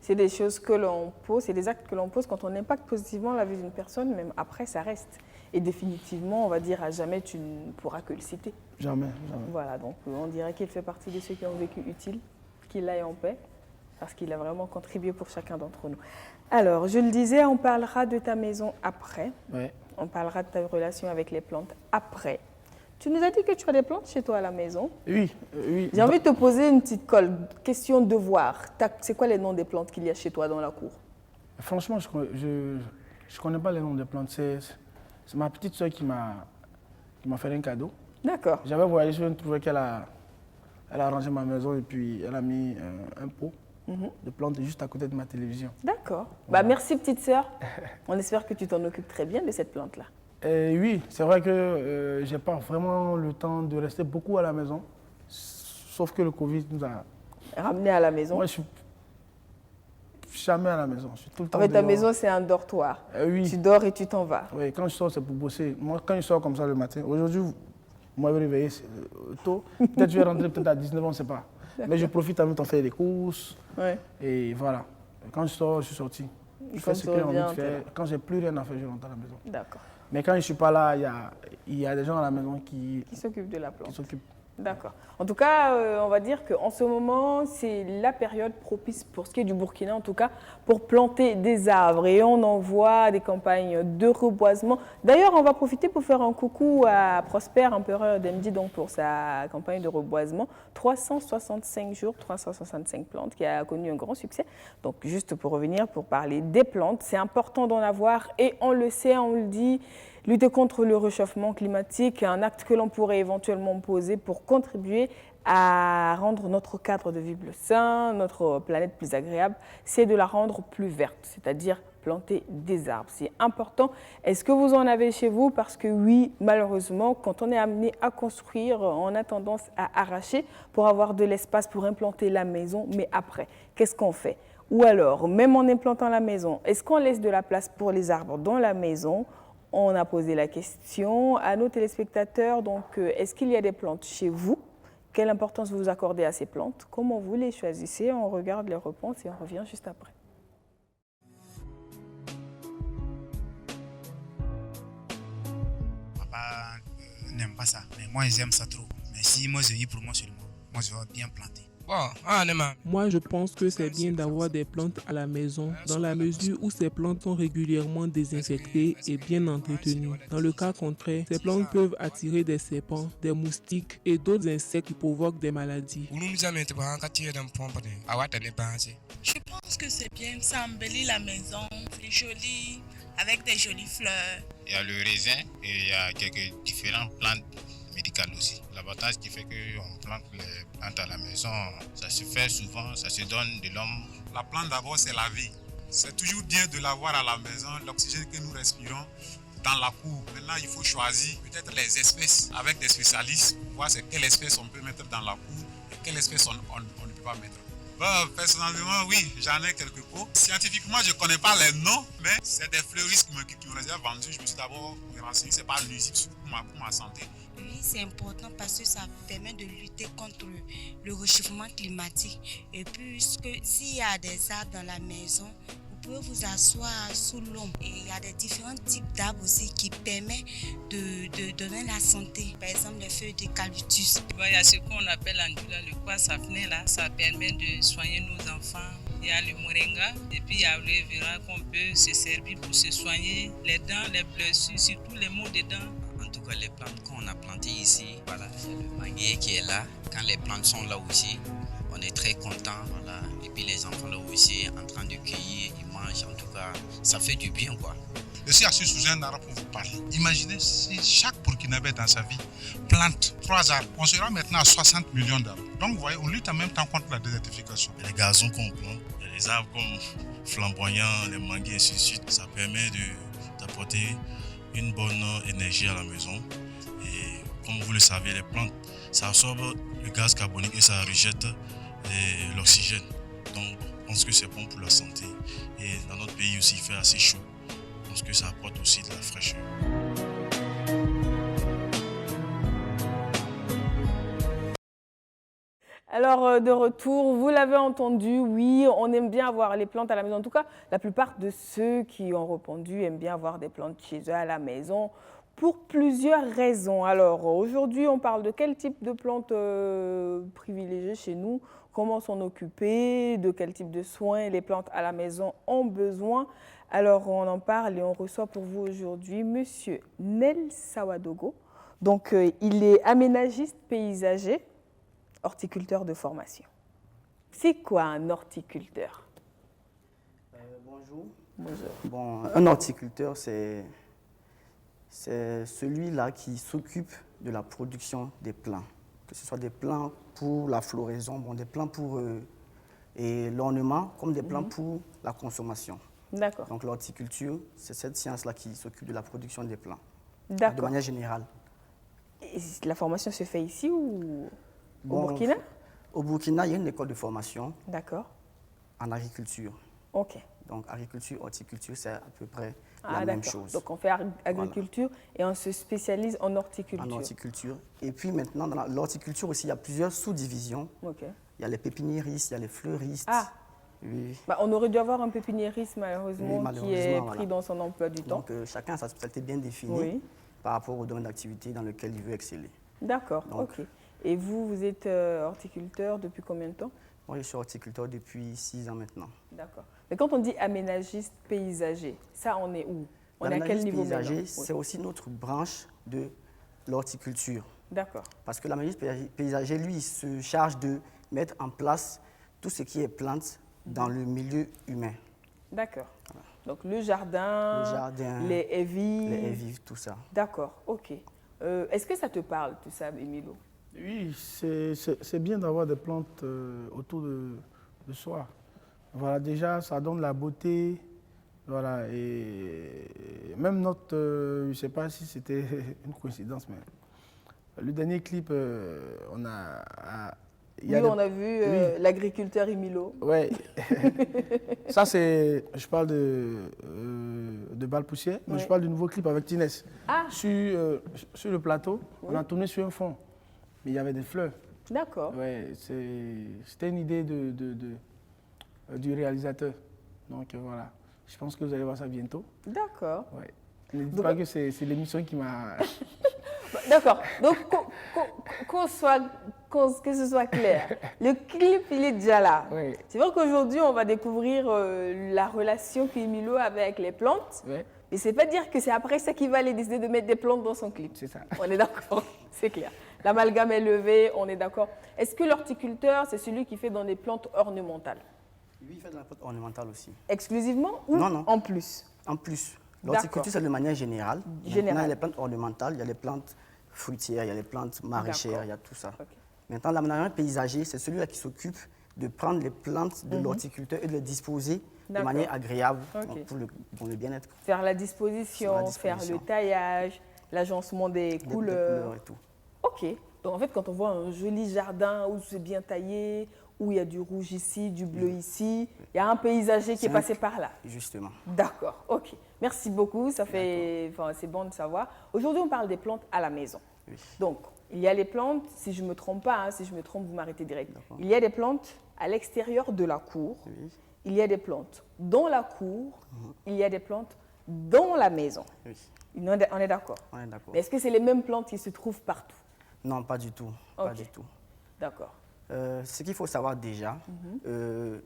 c'est des choses que l'on pose, c'est des actes que l'on pose quand on impacte positivement la vie d'une personne, même après, ça reste. Et définitivement, on va dire à jamais, tu ne pourras que le citer. Jamais. Voilà, donc on dirait qu'il fait partie de ceux qui ont vécu utile, qu'il aille en paix, parce qu'il a vraiment contribué pour chacun d'entre nous. Alors, je le disais, on parlera de ta maison après. Ouais. On parlera de ta relation avec les plantes après. Tu nous as dit que tu as des plantes chez toi à la maison. Oui. J'ai envie de te poser une petite question de devoir. C'est quoi les noms des plantes qu'il y a chez toi dans la cour? Franchement, je connais pas les noms des plantes. C'est ma petite soeur qui m'a fait un cadeau. D'accord. J'avais voyagé, je trouvais qu'elle a rangé ma maison et puis elle a mis un pot de plantes juste à côté de ma télévision. D'accord. Bah, merci petite sœur. On espère que tu t'en occupes très bien de cette plante-là. Oui, c'est vrai que j'ai pas vraiment le temps de rester beaucoup à la maison. Sauf que le Covid nous a... Ramené à la maison. Moi, je suis jamais à la maison. Je suis tout le temps En fait, ta dehors. maison, c'est un dortoir. Oui. Tu dors et tu t'en vas. Oui, quand je sors, c'est pour bosser. Moi, quand je sors comme ça le matin, aujourd'hui, vous m'avez réveillé tôt. Peut-être je vais rentrer peut-être à 19h, on ne sait pas. Mais je profite en même temps faire des courses. Ouais. Et voilà. Quand je sors, je suis sorti. Je fais ce que j'ai envie de faire. Quand j'ai plus rien à faire, je rentre à la maison. D'accord. Mais quand je ne suis pas là, il y a des gens à la maison qui s'occupent de la plante. s'occupent. D'accord. En tout cas, on va dire qu'en ce moment, c'est la période propice pour ce qui est du Burkina, en tout cas, pour planter des arbres. Et on envoie des campagnes de reboisement. D'ailleurs, on va profiter pour faire un coucou à Prosper, empereur d'Emdi, donc pour sa campagne de reboisement. 365 jours, 365 plantes, qui a connu un grand succès. Donc, juste pour revenir, pour parler des plantes, c'est important d'en avoir. Et on le sait, on le dit, lutter contre le réchauffement climatique est un acte que l'on pourrait éventuellement poser pour contribuer à rendre notre cadre de vie plus sain, notre planète plus agréable. C'est de la rendre plus verte, c'est-à-dire planter des arbres. C'est important. Est-ce que vous en avez chez vous? Parce que oui, malheureusement, quand on est amené à construire, on a tendance à arracher pour avoir de l'espace pour implanter la maison. Mais après, qu'est-ce qu'on fait? Ou alors, même en implantant la maison, est-ce qu'on laisse de la place pour les arbres dans la maison? On a posé la question à nos téléspectateurs. Donc, est-ce qu'il y a des plantes chez vous? Quelle importance vous accordez à ces plantes? Comment vous les choisissez? On regarde les réponses et on revient juste après. Papa n'aime pas ça, mais moi j'aime ça trop. Mais si moi je vis pour moi seulement, moi je vais bien planter. Moi, je pense que c'est bien d'avoir des plantes à la maison dans la mesure où ces plantes sont régulièrement désinfectées et bien entretenues. Dans le cas contraire, ces plantes peuvent attirer des serpents, des moustiques et d'autres insectes qui provoquent des maladies. Je pense que c'est bien, ça embellit la maison, c'est joli, avec des jolies fleurs. Il y a le raisin et il y a quelques différentes plantes médicales aussi. L'avantage qui fait qu'on plante les plantes à la maison, ça se fait souvent, ça se donne de l'homme. La plante d'abord c'est la vie. C'est toujours bien de l'avoir à la maison, l'oxygène que nous respirons dans la cour. Maintenant il faut choisir peut-être les espèces avec des spécialistes pour voir quelle espèce on peut mettre dans la cour et quelle espèce on ne peut pas mettre. Bon, personnellement, oui, j'en ai quelques pots. Scientifiquement, je ne connais pas les noms, mais c'est des fleuristes qui me les ont vendus. Je me suis d'abord renseigné, ce n'est pas nuisible pour ma santé. Oui, c'est important parce que ça permet de lutter contre le réchauffement climatique. Et puisque s'il y a des arbres dans la maison, vous pouvez vous asseoir sous l'ombre. Et il y a des différents types d'arbres aussi qui permettent de donner la santé. Par exemple, les feuilles d'eucalyptus. Il y a ce qu'on appelle andula, le quoi ça venait là, ça permet de soigner nos enfants. Il y a le moringa et puis il y a le vera qu'on peut se servir pour se soigner les dents, les blessures, surtout les maux des dents. En tout cas, les plantes qu'on a plantées ici, voilà, il y a le manguier qui est là. Quand les plantes sont là aussi, on est très content, voilà. Et puis les enfants là aussi, en train de cueillir, ils mangent. En tout cas, ça fait du bien, quoi. Je suis assis sous un arbre pour vous parler. Imaginez si chaque Burkinabé dans sa vie plante 3 arbres. On sera maintenant à 60 millions d'arbres. Donc vous voyez, on lutte en même temps contre la désertification. Les gazons qu'on plante, les arbres comme flamboyants, les manguiers, ainsi de suite, ça permet d'apporter une bonne énergie à la maison. Et comme vous le savez, les plantes, ça absorbe le gaz carbonique et ça rejette l'oxygène. Donc, je pense que c'est bon pour la santé. Et dans notre pays aussi, il fait assez chaud. Je pense que ça apporte aussi de la fraîcheur. Alors, de retour, vous l'avez entendu, oui, on aime bien avoir les plantes à la maison. En tout cas, la plupart de ceux qui ont répondu aiment bien avoir des plantes chez eux à la maison pour plusieurs raisons. Alors, aujourd'hui, on parle de quel type de plantes privilégiées chez nous, comment s'en occuper, de quel type de soins les plantes à la maison ont besoin. Alors, on en parle et on reçoit pour vous aujourd'hui Monsieur Nel Sawadogo. Donc, il est aménagiste paysager, horticulteur de formation. C'est quoi un horticulteur? Bonjour. Bonjour. Bon, un horticulteur, c'est celui-là qui s'occupe de la production des plants, que ce soit des plants pour la floraison, bon, des plants pour l'ornement, comme des plants pour la consommation. D'accord. Donc l'horticulture, c'est cette science-là qui s'occupe de la production des plants, de D'accord. manière générale. Et la formation se fait ici ou au Bon, Burkina? Au Burkina, il y a une école de formation D'accord. en agriculture. Ok. Donc agriculture, horticulture, c'est à peu près Ah, la même d'accord. chose. Donc on fait agriculture et on se spécialise en horticulture. En horticulture. Et puis maintenant, dans l'horticulture aussi, il y a plusieurs sous-divisions. Ok. Il y a les pépiniéristes, il y a les fleuristes. Ah. Oui. Bah, on aurait dû avoir un pépiniériste malheureusement, Oui, qui est malheureusement, pris voilà. dans son emploi du temps. Donc chacun a sa spécialité bien définie Oui. par rapport au domaine d'activité dans lequel il veut exceller. D'accord, Donc, ok. Et vous êtes horticulteur depuis combien de temps? Moi, je suis horticulteur depuis 6 ans maintenant. D'accord. Mais quand on dit aménagiste paysager, ça on est où? On est à quel L'aménagiste niveau paysager, maintenant? c'est aussi notre branche de l'horticulture. D'accord. Parce que l'aménagiste paysager, lui, il se charge de mettre en place tout ce qui est plantes dans le milieu humain. D'accord. Donc le jardin, les haies vives. Les haies vives, tout ça. D'accord, ok. Est-ce que ça te parle tout ça, Emilo? Oui, c'est bien d'avoir des plantes autour de soi. Voilà, déjà, ça donne la beauté. Voilà, et même notre, je ne sais pas si c'était une coïncidence, mais le dernier clip, on a... on a vu l'agriculteur Emilo. Oui, ça c'est, je parle de Balpoussière, mais je parle du nouveau clip avec Tinès. Ah. Sur le plateau, on a tourné sur un fond, mais il y avait des fleurs. D'accord. Ouais, c'était une idée du réalisateur. Donc voilà, je pense que vous allez voir ça bientôt. D'accord. Ouais. Ne dites pas que c'est l'émission qui m'a... D'accord. Donc, que ce soit clair, le clip, il est déjà là. Oui. C'est vrai qu'aujourd'hui, on va découvrir la relation qu'Emilo avait avec les plantes. Oui. Mais c'est pas dire que c'est après ça qu'il va aller décider de mettre des plantes dans son clip. C'est ça. On est d'accord, c'est clair. L'amalgame est levé, on est d'accord. Est-ce que l'horticulteur, c'est celui qui fait dans des plantes ornementales? Oui, il fait de la plante ornementale aussi. Exclusivement ou Non, non. en plus? En plus. L'horticulture, c'est de manière générale. Maintenant, il y a les plantes ornementales, il y a les plantes fruitières, il y a les plantes maraîchères, il y a tout ça. Okay. Maintenant, l'aménagement paysager, c'est celui-là qui s'occupe de prendre les plantes de l'horticulteur et de les disposer de manière agréable pour le bien-être. Faire la disposition, faire le taillage, l'agencement des couleurs. Et tout. Ok. Donc en fait, quand on voit un joli jardin où c'est bien taillé, où il y a du rouge ici, du bleu ici, il y a un paysager qui est passé par là. Justement. D'accord, ok. Merci beaucoup, c'est bon de savoir. Aujourd'hui, on parle des plantes à la maison. Oui. Donc, il y a les plantes, si je ne me trompe pas, si je me trompe, vous m'arrêtez direct. Il y a des plantes à l'extérieur de la cour, il y a des plantes dans la cour, il y a des plantes dans la maison. Oui. On est d'accord. On est d'accord. Mais est-ce que c'est les mêmes plantes qui se trouvent partout? Non, pas du tout. Pas du tout. D'accord. Ce qu'il faut savoir déjà,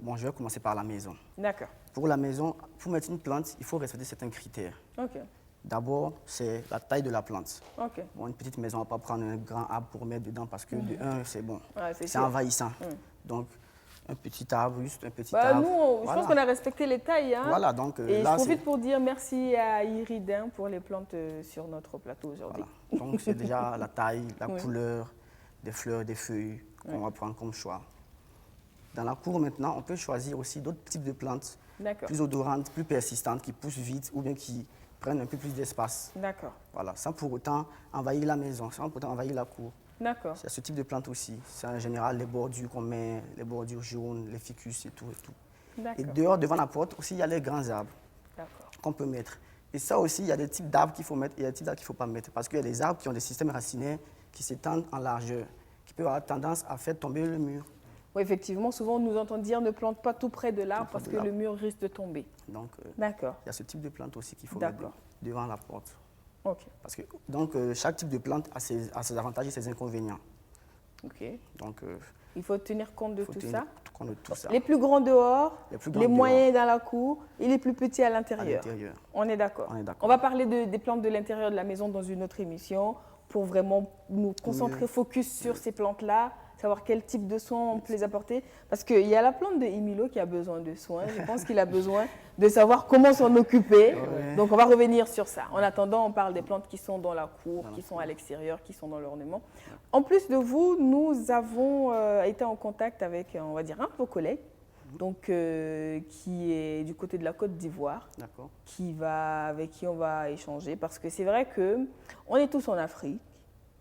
bon, je vais commencer par la maison. D'accord. Pour la maison, pour mettre une plante, il faut respecter certains critères. Ok. D'abord, c'est la taille de la plante. Ok. Bon, une petite maison, on ne va pas prendre un grand arbre pour mettre dedans parce que de un, c'est bon, Ouais, c'est sûr. envahissant. Donc, un petit arbre, juste un petit arbre. Nous, je pense qu'on a respecté les tailles. Hein. Voilà, donc et là, je profite pour dire merci à Iridin pour les plantes sur notre plateau aujourd'hui. Voilà. Donc, c'est déjà la taille, la couleur, des fleurs, des feuilles qu'on va prendre comme choix. Dans la cour, maintenant, on peut choisir aussi d'autres types de plantes plus odorantes, plus persistantes, qui poussent vite ou bien qui prennent un peu plus d'espace. D'accord. Voilà, sans pour autant envahir la maison, sans pour autant envahir la cour. D'accord. C'est ce type de plantes aussi. C'est en général les bordures qu'on met, les bordures jaunes, les ficus et tout. Et dehors, devant la porte, aussi, il y a les grands arbres qu'on peut mettre. Et ça aussi, il y a des types d'arbres qu'il faut mettre et il y a des types d'arbres qu'il ne faut pas mettre. Parce qu'il y a des arbres qui ont des systèmes racinaires qui s'étendent en largeur, qui peuvent avoir tendance à faire tomber le mur. Oui, effectivement, souvent on nous entend dire ne plante pas tout près de l'arbre parce que le mur risque de tomber. Donc, d'accord. Il y a ce type de plante aussi qu'il faut mettre devant la porte. Ok. Parce que donc, chaque type de plante a ses avantages et ses inconvénients. Ok. Donc, il faut tenir compte de tout ça. Les plus grands dehors, les moyens dans la cour et les plus petits à l'intérieur. On est d'accord. On va parler des plantes de l'intérieur de la maison dans une autre émission pour vraiment nous concentrer, focus sur ces plantes-là, savoir quel type de soins on peut les apporter. Parce qu'il y a la plante de Emilio qui a besoin de soins. Je pense qu'il a besoin de savoir comment s'en occuper. Donc, on va revenir sur ça. En attendant, on parle des plantes qui sont dans la cour, qui sont à l'extérieur, qui sont dans l'ornement. En plus de vous, nous avons été en contact avec, on va dire, un de vos collègues, donc, qui est du côté de la Côte d'Ivoire, avec qui on va échanger. Parce que c'est vrai qu'on est tous en Afrique,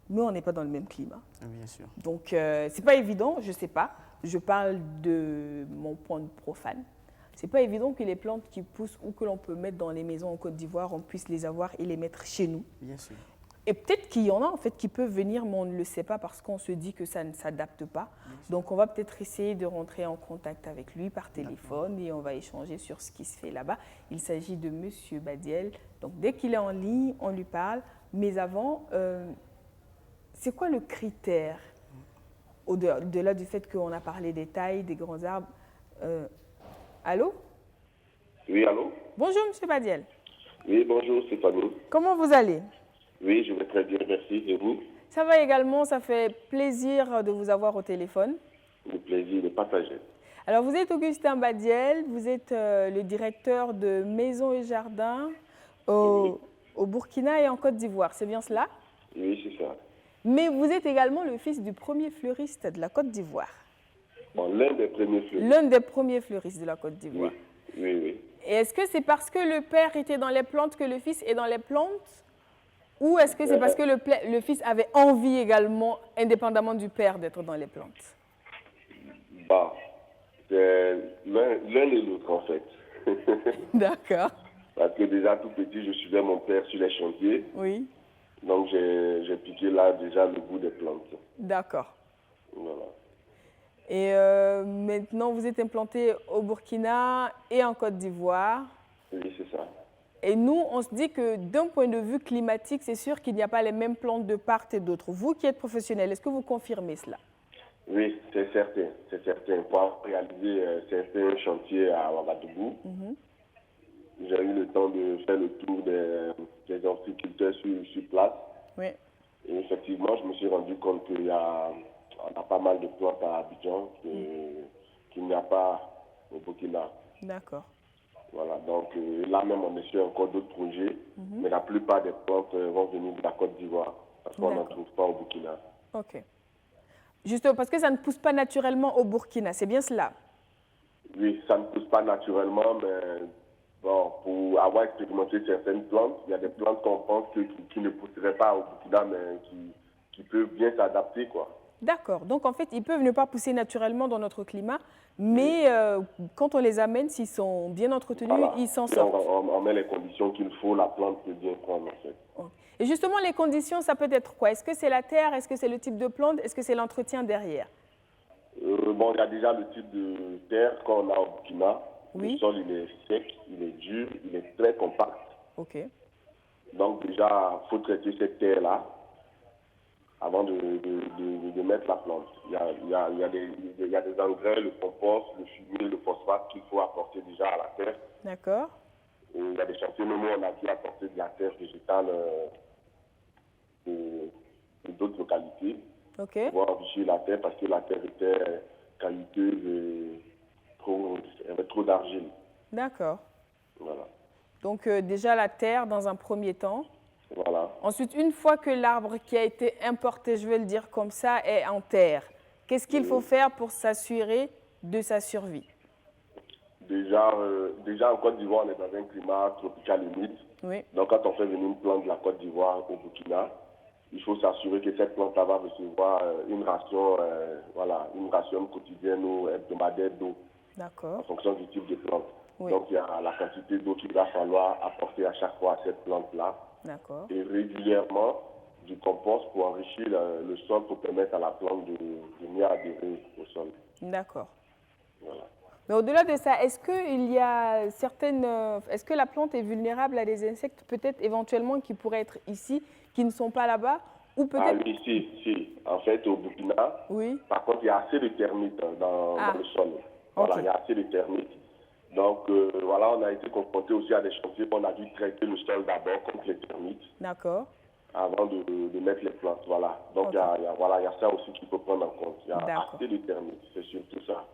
mais on n'est pas dans le même climat. Bien sûr. Donc, c'est pas évident, je sais pas. Je parle de mon point de profane. C'est pas évident que les plantes qui poussent ou que l'on peut mettre dans les maisons en Côte d'Ivoire, on puisse les avoir et les mettre chez nous. Bien sûr. Et peut-être qu'il y en a en fait qui peuvent venir, mais on ne le sait pas parce qu'on se dit que ça ne s'adapte pas. Donc, on va peut-être essayer de rentrer en contact avec lui par téléphone et on va échanger sur ce qui se fait là-bas. Il s'agit de Monsieur Badiel. Donc, dès qu'il est en ligne, on lui parle. Mais avant, c'est quoi le critère, au-delà du fait qu'on a parlé des tailles, des grands arbres? Allô? Oui, allô? Bonjour, Monsieur Badiel. Oui, bonjour, Stéphanie. Comment vous allez? Oui, je vais très bien, merci. Et vous? Ça va également, ça fait plaisir de vous avoir au téléphone. Le plaisir de partager. Alors, vous êtes Augustin Badiel, vous êtes le directeur de Maisons et Jardins au Burkina et en Côte d'Ivoire, c'est bien cela? Oui, c'est ça. Mais vous êtes également le fils du premier fleuriste de la Côte d'Ivoire. Bon, l'un des premiers fleuristes. L'un des premiers fleuristes de la Côte d'Ivoire. Oui, oui. Et est-ce que c'est parce que le père était dans les plantes que le fils est dans les plantes? Ou est-ce que c'est parce que le fils avait envie également, indépendamment du père, d'être dans les plantes? Bah, c'est l'un et l'autre en fait. D'accord. Parce que déjà tout petit, je suivais mon père sur les chantiers. Oui. Donc j'ai piqué là déjà le goût des plantes. D'accord. Voilà. Et maintenant, vous êtes implanté au Burkina et en Côte d'Ivoire. Oui, c'est ça. Et nous, on se dit que d'un point de vue climatique, c'est sûr qu'il n'y a pas les mêmes plantes de part et d'autre. Vous qui êtes professionnel, est-ce que vous confirmez cela? Oui, c'est certain. C'est certain. Pour réaliser certains chantiers à Ouagadougou, j'ai eu le temps de faire le tour des horticulteurs sur place. Oui. Et effectivement, je me suis rendu compte qu'on a pas mal de plantes à Abidjan qu'il n'y a pas au Burkina. D'accord. Voilà, donc là même on est sur encore d'autres projets, mais la plupart des plantes vont venir de la Côte d'Ivoire, parce qu'on n'en trouve pas au Burkina. Ok. Juste parce que ça ne pousse pas naturellement au Burkina, c'est bien cela? Oui, ça ne pousse pas naturellement, mais bon, pour avoir expérimenté certaines plantes, il y a des plantes qu'on pense qui ne pousseraient pas au Burkina, mais qui peuvent bien s'adapter, quoi. D'accord. Donc, en fait, ils peuvent ne pas pousser naturellement dans notre climat, mais quand on les amène, s'ils sont bien entretenus, ils s'en sortent. On met les conditions qu'il faut, la plante peut bien prendre, en fait. Et justement, les conditions, ça peut être quoi? Est-ce que c'est la terre? Est-ce que c'est le type de plante? Est-ce que c'est l'entretien derrière? Bon, il y a déjà le type de terre qu'on a au Burkina. Oui. Le sol, il est sec, il est dur, il est très compact. Ok. Donc, déjà, il faut traiter cette terre-là avant de mettre la plante. Il y a des engrais, le compost, le fumier, le phosphate qu'il faut apporter déjà à la terre. D'accord. Et il y a des chantiers, même où on a dû apporter de la terre végétale d'autres localités. Ok. Pour enrichir la terre parce que la terre était caillouteuse et il y avait trop d'argile. D'accord. Voilà. Donc déjà la terre dans un premier temps. Voilà. Ensuite, une fois que l'arbre qui a été importé, je vais le dire comme ça, est en terre, qu'est-ce qu'il faut faire pour s'assurer de sa survie? Déjà en Côte d'Ivoire, on est dans un climat tropical humide. Oui. Donc quand on fait venir une plante de la Côte d'Ivoire au Burkina, il faut s'assurer que cette plante va recevoir une ration quotidienne ou hebdomadaire d'eau. D'accord. En fonction du type de plante. Oui. Donc il y a la quantité d'eau qu'il va falloir apporter à chaque fois à cette plante-là. D'accord. Et régulièrement, du compost pour enrichir le sol pour permettre à la plante de mieux adhérer au sol. D'accord. Voilà. Mais au-delà de ça, est-ce que la plante est vulnérable à des insectes peut-être éventuellement qui pourraient être ici, qui ne sont pas là-bas ou peut-être... Ah oui, si. En fait, au Burkina, oui. Par contre, il y a assez de termites dans le sol. Voilà, il y a assez de termites. Donc, voilà, on a été confronté aussi à des chantiers où on a dû traiter le sol d'abord contre les termites. D'accord. Avant de mettre les plantes, voilà. Donc, il y a ça aussi qu'il faut prendre en compte. Il y a assez de termites, c'est surtout ça.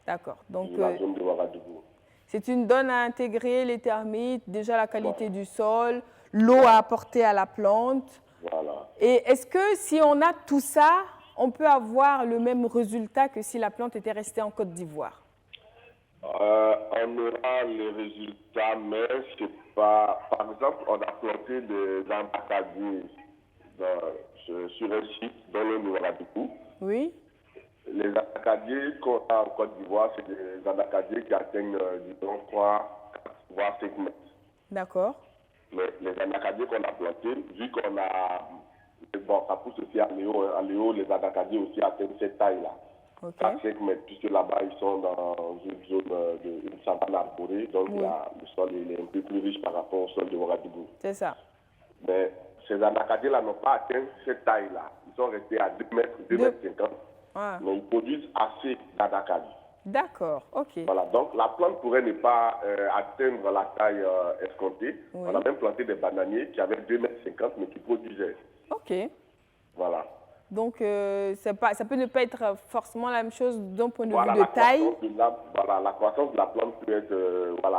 D'accord. Donc, la zone de Ouagadougou. C'est une donne à intégrer, les termites, déjà la qualité du sol, l'eau à apporter à la plante. Voilà. Et est-ce que si on a tout ça, on peut avoir le même résultat que si la plante était restée en Côte d'Ivoire? On aura les résultats, mais c'est pas... Par exemple, on a planté des ambacadiers sur un site dans le Ouagadougou. Oui. Les ambacadiers qu'on a en Côte d'Ivoire, c'est des ambacadiers qui atteignent, disons, 3, 4, voire 5 mètres. D'accord. Mais les ambacadiers qu'on a plantés, vu qu'on a... Bon, ça pousse aussi à Léo. À Léo, les ambacadiers aussi atteignent cette taille-là. 4-5 mètres, puisque là-bas, ils sont dans une zone une savane arborée, donc le sol est un peu plus riche par rapport au sol de Ouagadougou. C'est ça. Mais ces ambacadiers-là n'ont pas atteint cette taille-là. Ils sont restés à 2 mètres, 2 mètres 50. Ah. Mais ils produisent assez d'ambacadiers. D'accord, ok. Voilà, donc la plante pourrait ne pas atteindre la taille escomptée. Oui. On a même planté des bananiers qui avaient 2 mètres 50, mais qui produisaient. Ok. Voilà. Donc, ça peut ne pas être forcément la même chose d'un point de vue de taille. La croissance de la plante peut être,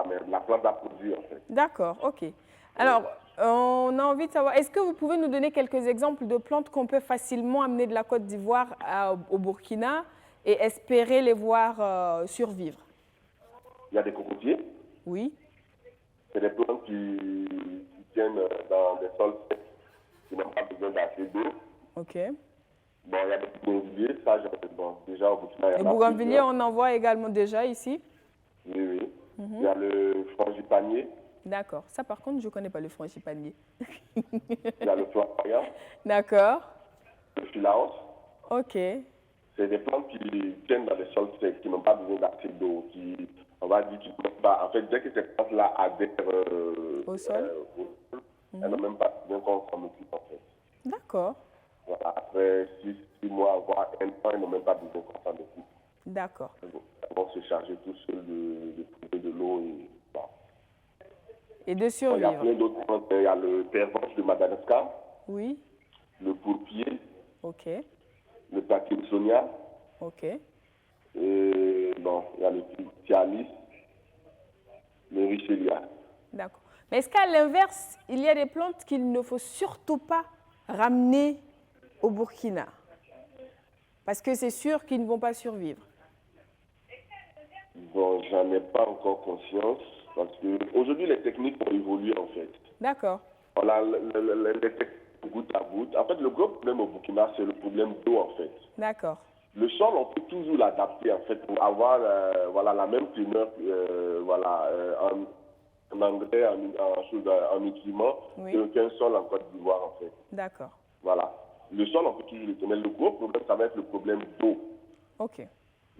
mais la plante a produit en fait. D'accord, ok. Alors, on a envie de savoir, est-ce que vous pouvez nous donner quelques exemples de plantes qu'on peut facilement amener de la Côte d'Ivoire au Burkina et espérer les voir survivre? Il y a des cocotiers. Oui. C'est des plantes qui tiennent dans des sols secs, qui n'ont pas besoin d'assez d'eau. Ok. Bon, il y a des bougainvilliers, ça, déjà au Burkina, il y a les bougainvilliers, on en voit également déjà ici. Oui. Il y a le frangipanier. D'accord. Ça, par contre, je ne connais pas le frangipanier. Il y a le flamboyant. D'accord. Le philaos. Ok. C'est des plantes qui tiennent dans les sols secs, qui n'ont pas besoin d'assez d'eau, on va dire, qui ne pas. En fait, dès que ces plantes-là adhèrent au sol, elles n'ont même pas besoin qu'on s'en occupe, en fait. D'accord. Voilà, après 6 mois, voire 1 an, ils n'ont même pas besoin qu'on s'en occupe. D'accord. Ils vont se charger tout seuls de trouver de l'eau et de survivre. Il y a plein d'autres plantes. Il y a le pervenche de Madagascar. Oui. Le pourpier. Ok. Le Pachypsonia. Ok. Et il y a le Tialis, le Richelia. D'accord. Mais est-ce qu'à l'inverse, il y a des plantes qu'il ne faut surtout pas ramener au Burkina? Parce que c'est sûr qu'ils ne vont pas survivre. Bon, j'en ai pas encore conscience. Parce qu'aujourd'hui, les techniques ont évolué en fait. D'accord. Voilà, les techniques goutte à goutte. En fait, le gros problème au Burkina, c'est le problème d'eau en fait. D'accord. Le sol, on peut toujours l'adapter en fait pour avoir la même teneur en engrais, en nutriments qu'un sol en Côte d'Ivoire en fait. D'accord. Voilà. Le sol, on peut toujours le tenir. Le gros problème, ça va être le problème d'eau. Ok.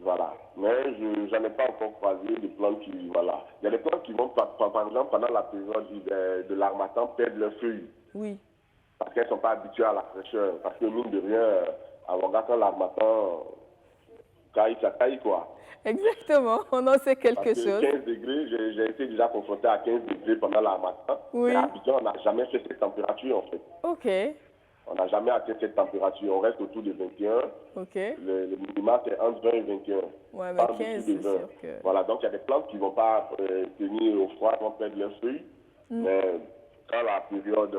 Voilà. Mais je n'en ai pas encore croisé des plantes qui, voilà. Il y a des plantes qui vont, par exemple, pendant la période de l'harmattan, perdre leurs feuilles. Oui. Parce qu'elles ne sont pas habituées à la fraîcheur. Parce que, mine de rien, en regardant l'harmattan, ça caille, quoi. Exactement, on en sait quelque chose. 15 degrés, j'ai été déjà confronté à 15 degrés pendant l'harmattan. Oui. Mais à Abidjan, on n'a jamais fait cette température, en fait. Ok. On n'a jamais atteint cette température. On reste autour de 21. Ok. Le minimum, c'est entre 20 et 21. Ouais, mais 15, c'est sûr que... Voilà, donc il y a des plantes qui ne vont pas tenir au froid, vont perdre leurs feuilles. Mais quand la période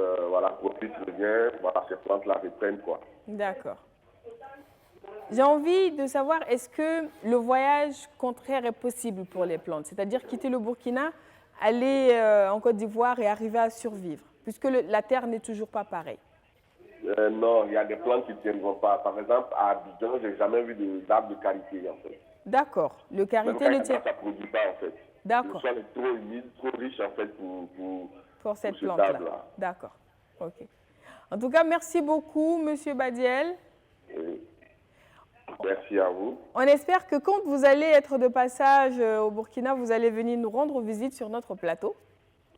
propice revient, ces plantes-là reprennent, quoi. D'accord. J'ai envie de savoir, est-ce que le voyage contraire est possible pour les plantes? C'est-à-dire quitter le Burkina, aller en Côte d'Ivoire et arriver à survivre, puisque la terre n'est toujours pas pareille. Non, il y a des plantes qui ne tiendront pas. Par exemple, à Abidjan, je n'ai jamais vu d'arbre de karité, en fait. D'accord. Le karité ne tient pas. Ça ne produit pas, en fait. D'accord. Le sol est trop humide, trop riche, en fait, pour cette plante-là. D'accord. Ok. En tout cas, merci beaucoup, Monsieur Badiel. Merci à vous. On espère que quand vous allez être de passage au Burkina, vous allez venir nous rendre visite sur notre plateau.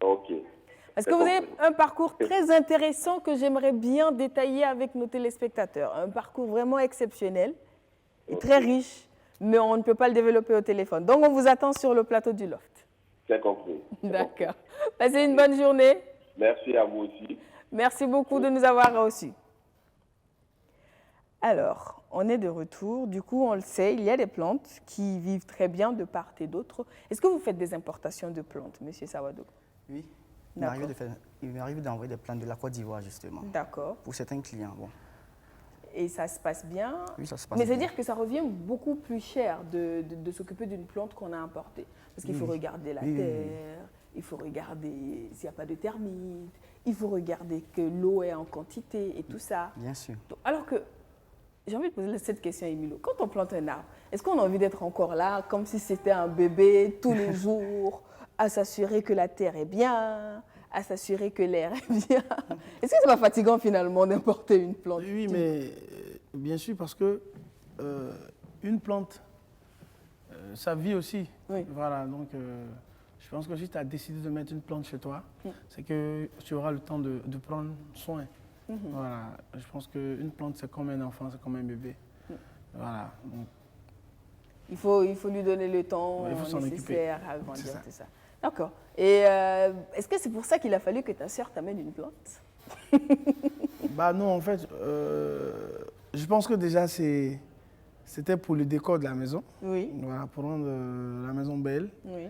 Ok. Parce que vous avez un parcours très intéressant que j'aimerais bien détailler avec nos téléspectateurs. Un parcours vraiment exceptionnel et très riche, mais on ne peut pas le développer au téléphone. Donc, on vous attend sur le plateau du Loft. C'est compris. D'accord. Passez une bonne journée. Merci à vous aussi. Merci beaucoup de nous avoir reçus. Alors, on est de retour. Du coup, on le sait, il y a des plantes qui vivent très bien de part et d'autre. Est-ce que vous faites des importations de plantes, Monsieur Sawadou? Oui. Il m'arrive d'envoyer des plantes de la Côte d'Ivoire, justement. D'accord. Pour certains clients, bon. Et ça se passe bien? Oui, ça se passe bien. Mais bien. c'est-à-dire que ça revient beaucoup plus cher de s'occuper d'une plante qu'on a importée. Parce qu'il faut regarder la terre, il faut regarder s'il n'y a pas de termites, il faut regarder que l'eau est en quantité et tout ça. Bien sûr. Donc, alors que, j'ai envie de poser cette question à Emilio. Quand on plante un arbre, est-ce qu'on a envie d'être encore là, comme si c'était un bébé, tous les jours, à s'assurer que la terre est bien, à s'assurer que l'air est bien? Est-ce que c'est pas fatigant finalement d'importer une plante? Oui, mais bien sûr, parce que une plante, ça vit aussi. Oui. Voilà, donc je pense que si tu as décidé de mettre une plante chez toi, c'est que tu auras le temps de prendre soin. Voilà, je pense qu'une plante, c'est comme un enfant, c'est comme un bébé. Voilà. Donc, il faut lui donner le temps nécessaire à grandir, tout ça. D'accord. Et est-ce que c'est pour ça qu'il a fallu que ta sœur t'amène une plante? Bah non, en fait, je pense que déjà c'était pour le décor de la maison. Oui. Voilà, pour rendre la maison belle. Oui.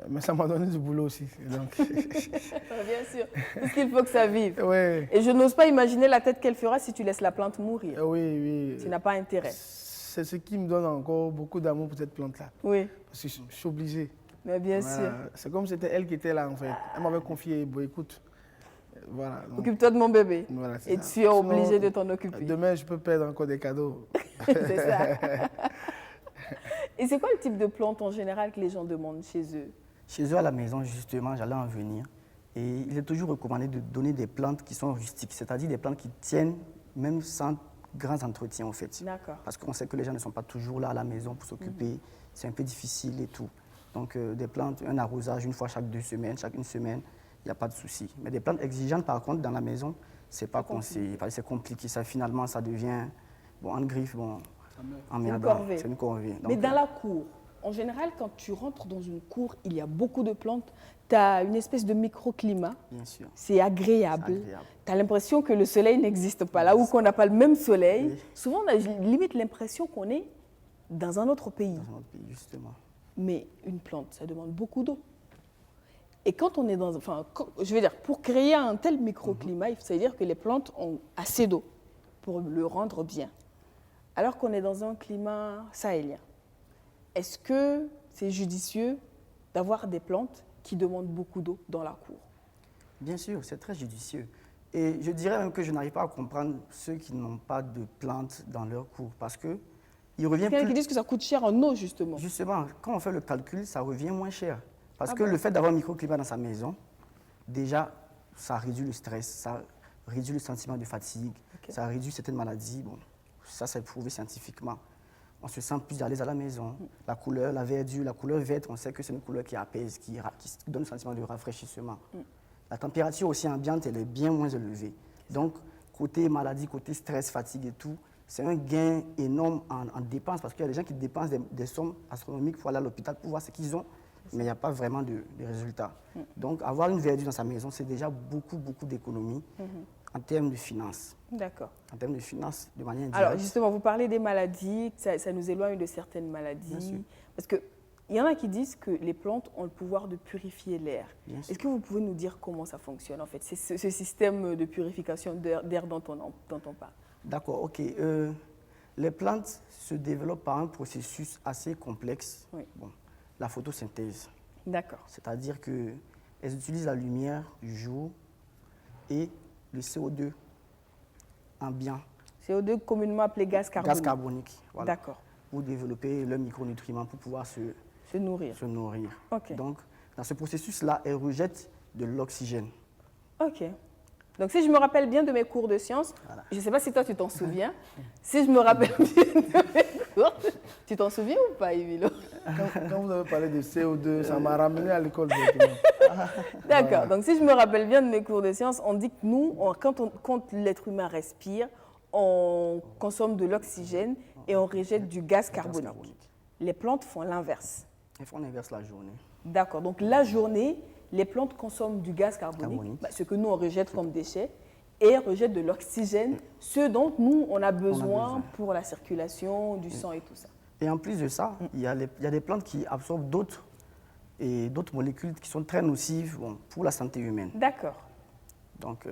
Mais ça m'a donné du boulot aussi. Donc... Bien sûr, parce qu'il faut que ça vive. Ouais. Et je n'ose pas imaginer la tête qu'elle fera si tu laisses la plante mourir. Oui, oui. Tu n'as pas intérêt. C'est ce qui me donne encore beaucoup d'amour pour cette plante-là. Oui. Parce que je suis obligé. Mais bien sûr. C'est comme si c'était elle qui était là, en fait. Elle m'avait confié, bon, écoute, voilà. Occupe-toi de mon bébé. Voilà, et ça. tu es obligé de t'en occuper. Demain, je peux perdre encore des cadeaux. C'est ça. Et c'est quoi le type de plante en général que les gens demandent chez eux? Chez eux à la maison, justement, j'allais en venir. Et il est toujours recommandé de donner des plantes qui sont rustiques, c'est-à-dire des plantes qui tiennent même sans grands entretiens, en fait. D'accord. Parce qu'on sait que les gens ne sont pas toujours là à la maison pour s'occuper. C'est un peu difficile et tout. Donc, des plantes, un arrosage une fois chaque 2 semaines, chaque 1 semaine, il n'y a pas de souci. Mais des plantes exigeantes, par contre, dans la maison, c'est pas conseillé. Parce que c'est compliqué. Ça, finalement, ça devient, bon, en griffe, bon, emmerdant. C'est une corvée. Donc, mais dans la cour, en général, quand tu rentres dans une cour, il y a beaucoup de plantes. Tu as une espèce de microclimat. Bien sûr. C'est agréable. Tu as l'impression que le soleil n'existe pas. Là où qu'on n'a pas le même soleil, oui. Souvent on a limite l'impression qu'on est dans un autre pays. Dans un autre pays, justement. Mais une plante, ça demande beaucoup d'eau. Et quand on est dans... Enfin, je veux dire, pour créer un tel microclimat, il faut dire que les plantes ont assez d'eau pour le rendre bien. Alors qu'on est dans un climat sahélien. Est-ce que c'est judicieux d'avoir des plantes qui demandent beaucoup d'eau dans la cour? Bien sûr, c'est très judicieux. Et je dirais même que je n'arrive pas à comprendre ceux qui n'ont pas de plantes dans leur cour parce que il revient plus... qui disent que ça coûte cher en eau, justement. Justement, quand on fait le calcul, ça revient moins cher. Parce que le fait d'avoir un microclimat dans sa maison, déjà, ça réduit le stress, ça réduit le sentiment de fatigue, ça réduit certaines maladies. Bon, ça, c'est prouvé scientifiquement. On se sent plus à l'aise à la maison. La couleur, la verdure, la couleur verte, on sait que c'est une couleur qui apaise, qui donne un sentiment de rafraîchissement. La température aussi ambiante, elle est bien moins élevée. Donc, côté maladie, côté stress, fatigue et tout, c'est un gain énorme en dépenses parce qu'il y a des gens qui dépensent des sommes astronomiques pour aller à l'hôpital pour voir ce qu'ils ont, mais il n'y a pas vraiment de résultats. Donc, avoir une verdure dans sa maison, c'est déjà beaucoup, beaucoup d'économies en termes de finances. D'accord. En termes de finances, de manière indirecte. Alors, justement, vous parlez des maladies, ça nous éloigne de certaines maladies. Parce qu'il y en a qui disent que les plantes ont le pouvoir de purifier l'air. Est-ce que vous pouvez nous dire comment ça fonctionne, en fait, ce système de purification d'air dont on parle? D'accord, ok. Les plantes se développent par un processus assez complexe. Bon, la photosynthèse. D'accord. C'est-à-dire qu'elles utilisent la lumière du jour et le CO2 ambiant. CO2 communément appelé gaz carbonique. Gaz carbonique, voilà. D'accord. Pour développer leurs micronutriments, pour pouvoir se nourrir. Donc, dans ce processus-là, elles rejettent de l'oxygène. Ok. Donc, si je me rappelle bien de mes cours de sciences, je ne sais pas si toi, tu t'en souviens. Si je me rappelle bien de mes cours, tu t'en souviens ou pas, Emilio? Quand vous avez parlé de CO2, ça m'a ramené à l'école directement. D'accord. Donc, si je me rappelle bien de mes cours de sciences, on dit que nous, quand l'être humain respire, on consomme de l'oxygène et on rejette du gaz carbonique. Les plantes font l'inverse. Elles font l'inverse la journée. D'accord. Donc, la journée, les plantes consomment du gaz carbonique, ce que nous, on rejette comme déchets, et rejettent de l'oxygène, ce dont nous, on a besoin pour la circulation du sang et tout ça. Et en plus de ça, il y a des plantes qui absorbent d'autres molécules qui sont très nocives pour la santé humaine. D'accord. Donc,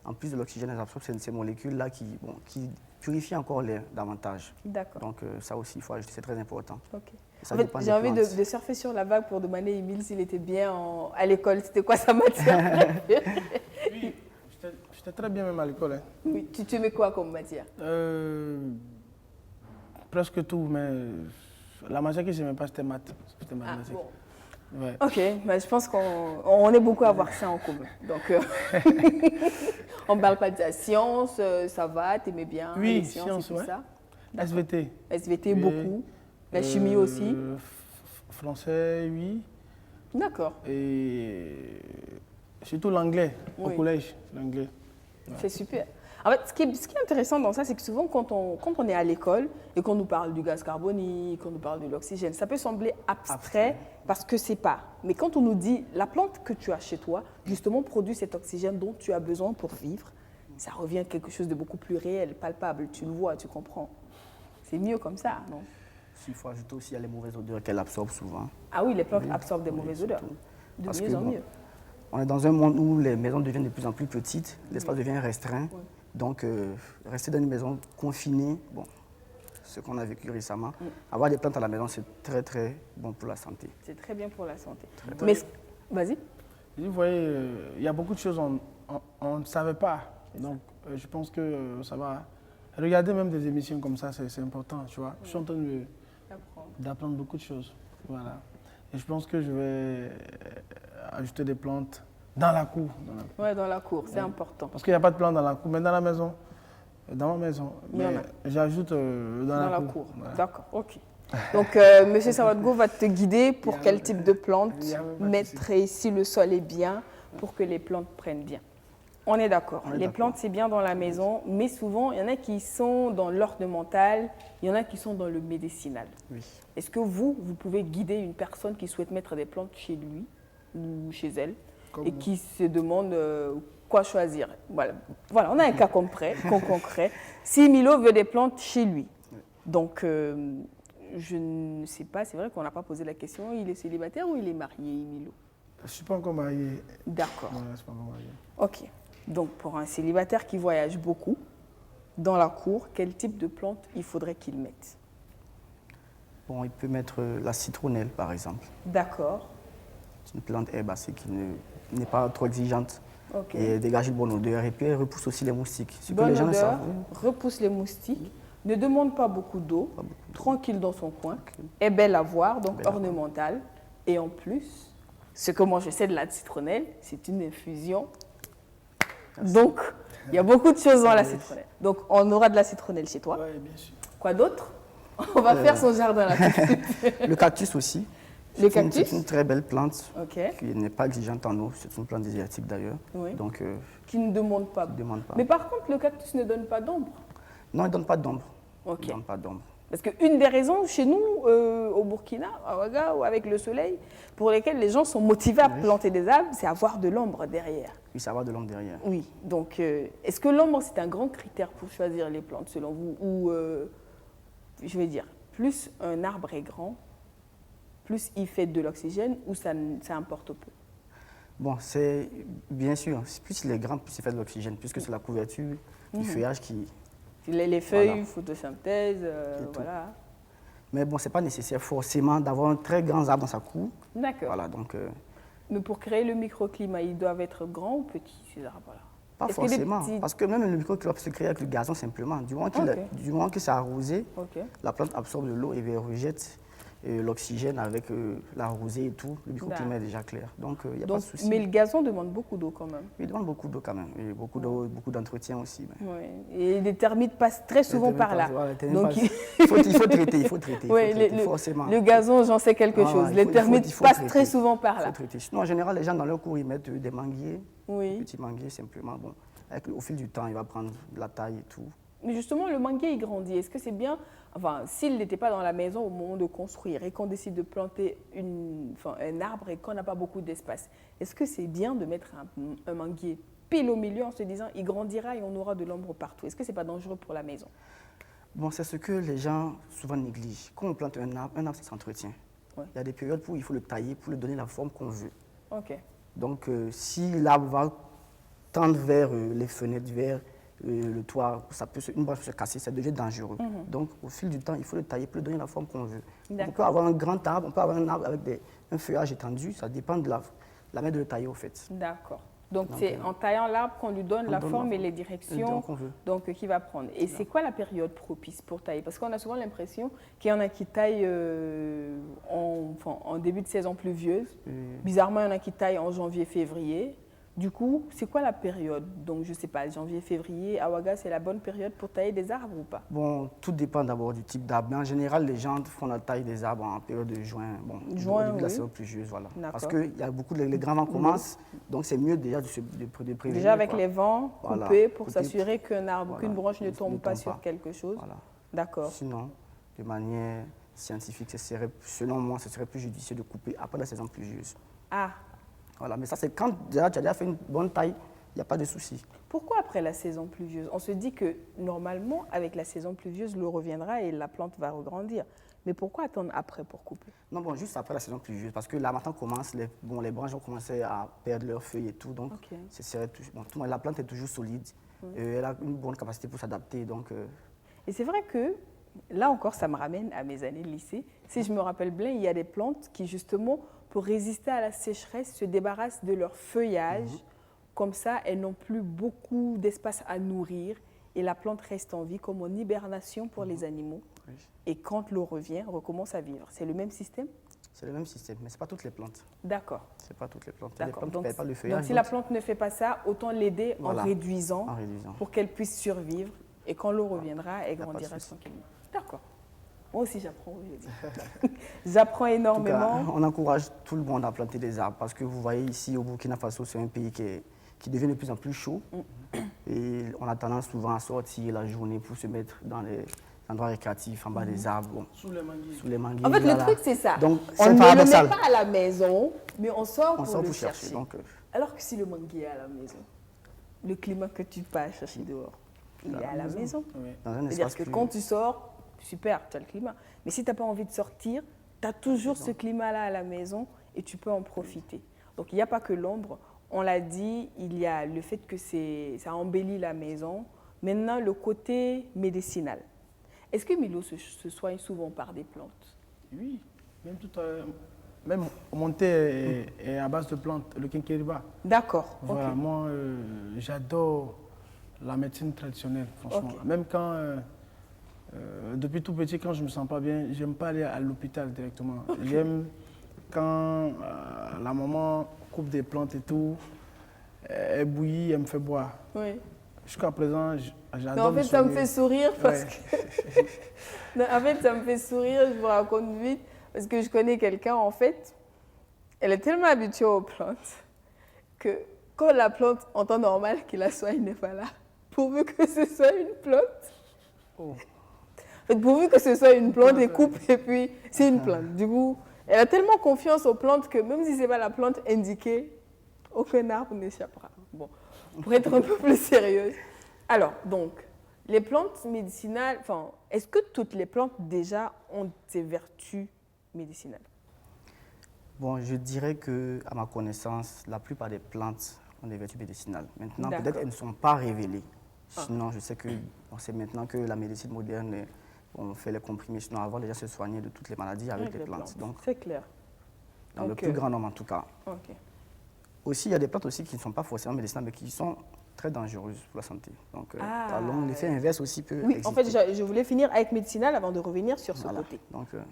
en plus de l'oxygène, elles absorbent ces molécules-là qui purifient encore l'air davantage. D'accord. Donc, ça aussi, il faut ajouter, c'est très important. Ok. En fait, j'ai envie de surfer sur la vague pour demander à Émile s'il était bien à l'école. C'était quoi sa matière? Oui, j'étais très bien même à l'école. Hein. Oui, tu aimais quoi comme matière? Presque tout, mais la matière que je n'aimais pas, c'était maths. C'était mathématique. Bon. Ouais. Ok, je pense qu'on est beaucoup à avoir ça en commun. Donc, on ne parle pas de la science, ça va, tu aimais bien les sciences et tout ça? SVT. SVT, beaucoup. La chimie aussi? Français, oui. D'accord. Et surtout l'anglais, au collège, l'anglais. Ouais. C'est super. En fait, ce qui est intéressant dans ça, c'est que souvent, quand on est à l'école et qu'on nous parle du gaz carbonique, qu'on nous parle de l'oxygène, ça peut sembler abstrait parce que c'est pas. Mais quand on nous dit, la plante que tu as chez toi, justement, produit cet oxygène dont tu as besoin pour vivre, ça revient à quelque chose de beaucoup plus réel, palpable. Tu le vois, tu comprends. C'est mieux comme ça, non? Il faut ajouter aussi les mauvaises odeurs qu'elles absorbent souvent. Ah oui, les plantes absorbent des mauvaises odeurs. De mieux en mieux. On est dans un monde où les maisons deviennent de plus en plus petites, l'espace devient restreint. Oui. Donc, rester dans une maison confinée, ce qu'on a vécu récemment, avoir des plantes à la maison, c'est très, très bon pour la santé. C'est très bien pour la santé. Très Mais, vas-y. Vous voyez, il y a beaucoup de choses on ne savait pas. Donc, je pense que ça va... Regardez même des émissions comme ça, c'est important, tu vois. Je suis en train d'apprendre beaucoup de choses. Voilà. Et je pense que je vais ajouter des plantes dans la cour. Oui, dans la cour, c'est important. Parce qu'il n'y a pas de plantes dans la cour, mais dans la maison. Dans ma maison. Mais j'ajoute dans la cour. Voilà. D'accord, ok. Donc, M. Sawadgo va te guider pour quel type de plante mettre et si le sol est bien pour que les plantes prennent bien. On est d'accord. Les plantes, c'est bien dans la maison, mais souvent, il y en a qui sont dans l'ornemental, il y en a qui sont dans le médicinal. Oui. Est-ce que vous pouvez guider une personne qui souhaite mettre des plantes chez lui ou chez elle et qui se demande quoi choisir? Voilà, on a un cas concret. Si Milo veut des plantes chez lui, donc je ne sais pas, c'est vrai qu'on n'a pas posé la question, il est célibataire ou il est marié, Milo? Je ne suis pas encore marié. D'accord. Non, je ne suis pas encore marié. Ok. Donc, pour un célibataire qui voyage beaucoup, dans la cour, quel type de plante il faudrait qu'il mette? Bon, il peut mettre la citronnelle, par exemple. D'accord. C'est une plante herbacée qui n'est pas trop exigeante. Ok. Et elle dégage une bonne odeur et puis elle repousse aussi les moustiques. Bonne odeur, repousse les moustiques, ne demande pas beaucoup d'eau, tranquille dans son coin, est belle à voir, donc ornementale. Et en plus, ce que moi je sais de la citronnelle, c'est une infusion. Donc, il y a beaucoup de choses dans la citronnelle. Donc, on aura de la citronnelle chez toi. Oui, bien sûr. Quoi d'autre? On va faire son jardin là. Le cactus aussi. Le cactus? C'est une très belle plante qui n'est pas exigeante en eau. C'est une plante désertique d'ailleurs. Oui. Donc, qui ne demande pas. Mais par contre, le cactus ne donne pas d'ombre? Non, il ne donne pas d'ombre. Ok. Il ne donne pas d'ombre. Parce qu'une des raisons chez nous, au Burkina, à Ouaga, avec le soleil, pour lesquelles les gens sont motivés à planter des arbres, c'est avoir de l'ombre derrière. Oui, c'est avoir de l'ombre derrière. Oui. Donc, est-ce que l'ombre, c'est un grand critère pour choisir les plantes, selon vous? Ou, je vais dire, plus un arbre est grand, plus il fait de l'oxygène, ou ça importe peu? Bon, c'est bien sûr, plus il est grand, plus il fait de l'oxygène, puisque c'est la couverture du feuillage qui... Les feuilles, photosynthèse, voilà. Mais bon, ce n'est pas nécessaire forcément d'avoir un très grand arbre dans sa cour. D'accord. Voilà, donc... Mais pour créer le microclimat, ils doivent être grands ou petits, ces arbres-là? Pas forcément, parce que même le microclimat peut se créer avec le gazon simplement. Du moment que c'est arrosé, la plante absorbe de l'eau et rejette l'oxygène avec la rosée et tout, le microclimat est déjà clair. Donc, il n'y a pas de souci. Mais le gazon demande beaucoup d'eau quand même. Il demande beaucoup d'eau quand même, et beaucoup d'eau, beaucoup d'entretien aussi. Ouais. Et les termites passent très souvent par là. Donc, il faut traiter, forcément. Le gazon, j'en sais quelque chose. Les termites passent très souvent par là. Sinon, en général, les gens dans leur cour, ils mettent des manguiers, des petits manguiers simplement. Bon, au fil du temps, il va prendre de la taille et tout. Mais justement, le manguier, il grandit. Est-ce que c'est bien, enfin, s'il n'était pas dans la maison au moment de construire et qu'on décide de planter un arbre et qu'on n'a pas beaucoup d'espace, est-ce que c'est bien de mettre un manguier pile au milieu en se disant il grandira et on aura de l'ombre partout? Est-ce que ce n'est pas dangereux pour la maison? Bon, c'est ce que les gens souvent négligent. Quand on plante un arbre ça s'entretient. Ouais. Il y a des périodes où il faut le tailler pour lui donner la forme qu'on veut. Okay. Donc, si l'arbre va tendre vers les fenêtres, vers le toit, une branche peut se casser, ça devient dangereux. Donc, au fil du temps, il faut le tailler pour lui donner la forme qu'on veut. On peut avoir un grand arbre, on peut avoir un arbre avec un feuillage étendu, ça dépend de la manière de le tailler, au fait. D'accord. Donc, c'est en taillant l'arbre qu'on lui donne la forme et les directions qu'il va prendre. Et c'est quoi la période propice pour tailler? Parce qu'on a souvent l'impression qu'il y en a qui taillent en début de saison pluvieuse. Bizarrement, il y en a qui taillent en janvier-février. Du coup, c'est quoi la période? Donc, je ne sais pas, janvier, février, Awaga, c'est la bonne période pour tailler des arbres ou pas? Bon, tout dépend d'abord du type d'arbre. Mais en général, les gens font la taille des arbres en période de juin. Bon, au début de la saison pluvieuse, voilà. Parce qu'il y a beaucoup les grands vents commencent, donc c'est mieux déjà de prévenir. Déjà avec les vents, couper pour s'assurer qu'un arbre, qu'une branche ne tombe pas sur quelque chose. Voilà. D'accord. Sinon, de manière scientifique, selon moi, ce serait plus judicieux de couper après la saison pluvieuse. Ah. Voilà, mais ça, c'est quand déjà, tu as déjà fait une bonne taille, il n'y a pas de souci. Pourquoi après la saison pluvieuse? On se dit que normalement, avec la saison pluvieuse, l'eau reviendra et la plante va regrandir. Mais pourquoi attendre après pour couper? Non, bon, juste après la saison pluvieuse, parce que là, maintenant commence, les branches vont commencer à perdre leurs feuilles et tout. Donc, la plante est toujours solide. Elle a une bonne capacité pour s'adapter. Et c'est vrai que, là encore, ça me ramène à mes années de lycée. Si je me rappelle bien, il y a des plantes qui, justement, pour résister à la sécheresse, se débarrassent de leur feuillage. Comme ça, elles n'ont plus beaucoup d'espace à nourrir et la plante reste en vie, comme en hibernation pour les animaux. Oui. Et quand l'eau revient, recommence à vivre. C'est le même système? C'est le même système, mais ce n'est pas toutes les plantes. D'accord. Ce n'est pas toutes les plantes. D'accord. Donc, pas le feuillage, donc si la plante ne fait pas ça, autant l'aider en réduisant pour qu'elle puisse survivre. Et quand l'eau reviendra, elle grandira tranquillement. D'accord. Moi aussi, j'apprends. J'apprends énormément. En tout cas, on encourage tout le monde à planter des arbres parce que vous voyez ici au Burkina Faso, c'est un pays qui devient de plus en plus chaud. Et on a tendance souvent à sortir la journée pour se mettre dans les endroits récréatifs, en bas des arbres. Bon, sous les manguiers. En fait, le truc, c'est ça. Donc, on ne le met pas à la maison, mais on sort pour le chercher. Alors que si le manguier est à la maison, le climat que tu vas chercher dehors, il est à la maison. C'est-à-dire que quand tu sors, super, tu as le climat. Mais si tu n'as pas envie de sortir, tu as toujours ce climat-là à la maison et tu peux en profiter. Donc, il n'y a pas que l'ombre. On l'a dit, il y a le fait que ça embellit la maison. Maintenant, le côté médicinal. Est-ce que Milo se soigne souvent par des plantes? Oui, même mon thé est à base de plantes, le quinquériba. D'accord. Voilà, okay. Moi, j'adore la médecine traditionnelle, franchement. Okay. Même quand... depuis tout petit, quand je ne me sens pas bien, je n'aime pas aller à l'hôpital directement. Okay. J'aime quand la maman coupe des plantes et tout, elle bouillit, elle me fait boire. Oui. Jusqu'à présent, j'adore. En fait, ça me fait sourire parce que... non, en fait, ça me fait sourire, je vous raconte vite, parce que je connais quelqu'un, en fait, elle est tellement habituée aux plantes que quand la plante, en temps normal, qui la soigne n'est pas là, pourvu que ce soit une plante... Oh. En fait, pourvu que ce soit une plante, elle coupe et puis c'est une plante. Du coup, elle a tellement confiance aux plantes que même si ce n'est pas la plante indiquée, aucun arbre n'échappera. Bon, pour être un peu plus sérieuse. Alors, donc, les plantes médicinales, enfin, est-ce que toutes les plantes déjà ont des vertus médicinales? Bon, je dirais que, à ma connaissance, la plupart des plantes ont des vertus médicinales. Maintenant, peut-être elles ne sont pas révélées. Sinon, je sais que c'est maintenant que la médecine moderne, on fait les comprimés. Sinon, avant, déjà se soigner de toutes les maladies avec les plantes. C'est clair. Dans le plus grand nombre, en tout cas. Okay. Aussi, il y a des plantes aussi qui ne sont pas forcément médicinales, mais qui sont très dangereuses pour la santé. Donc, l'effet inverse aussi peut Oui, exister. en fait, je voulais finir avec médicinal avant de revenir sur ce côté.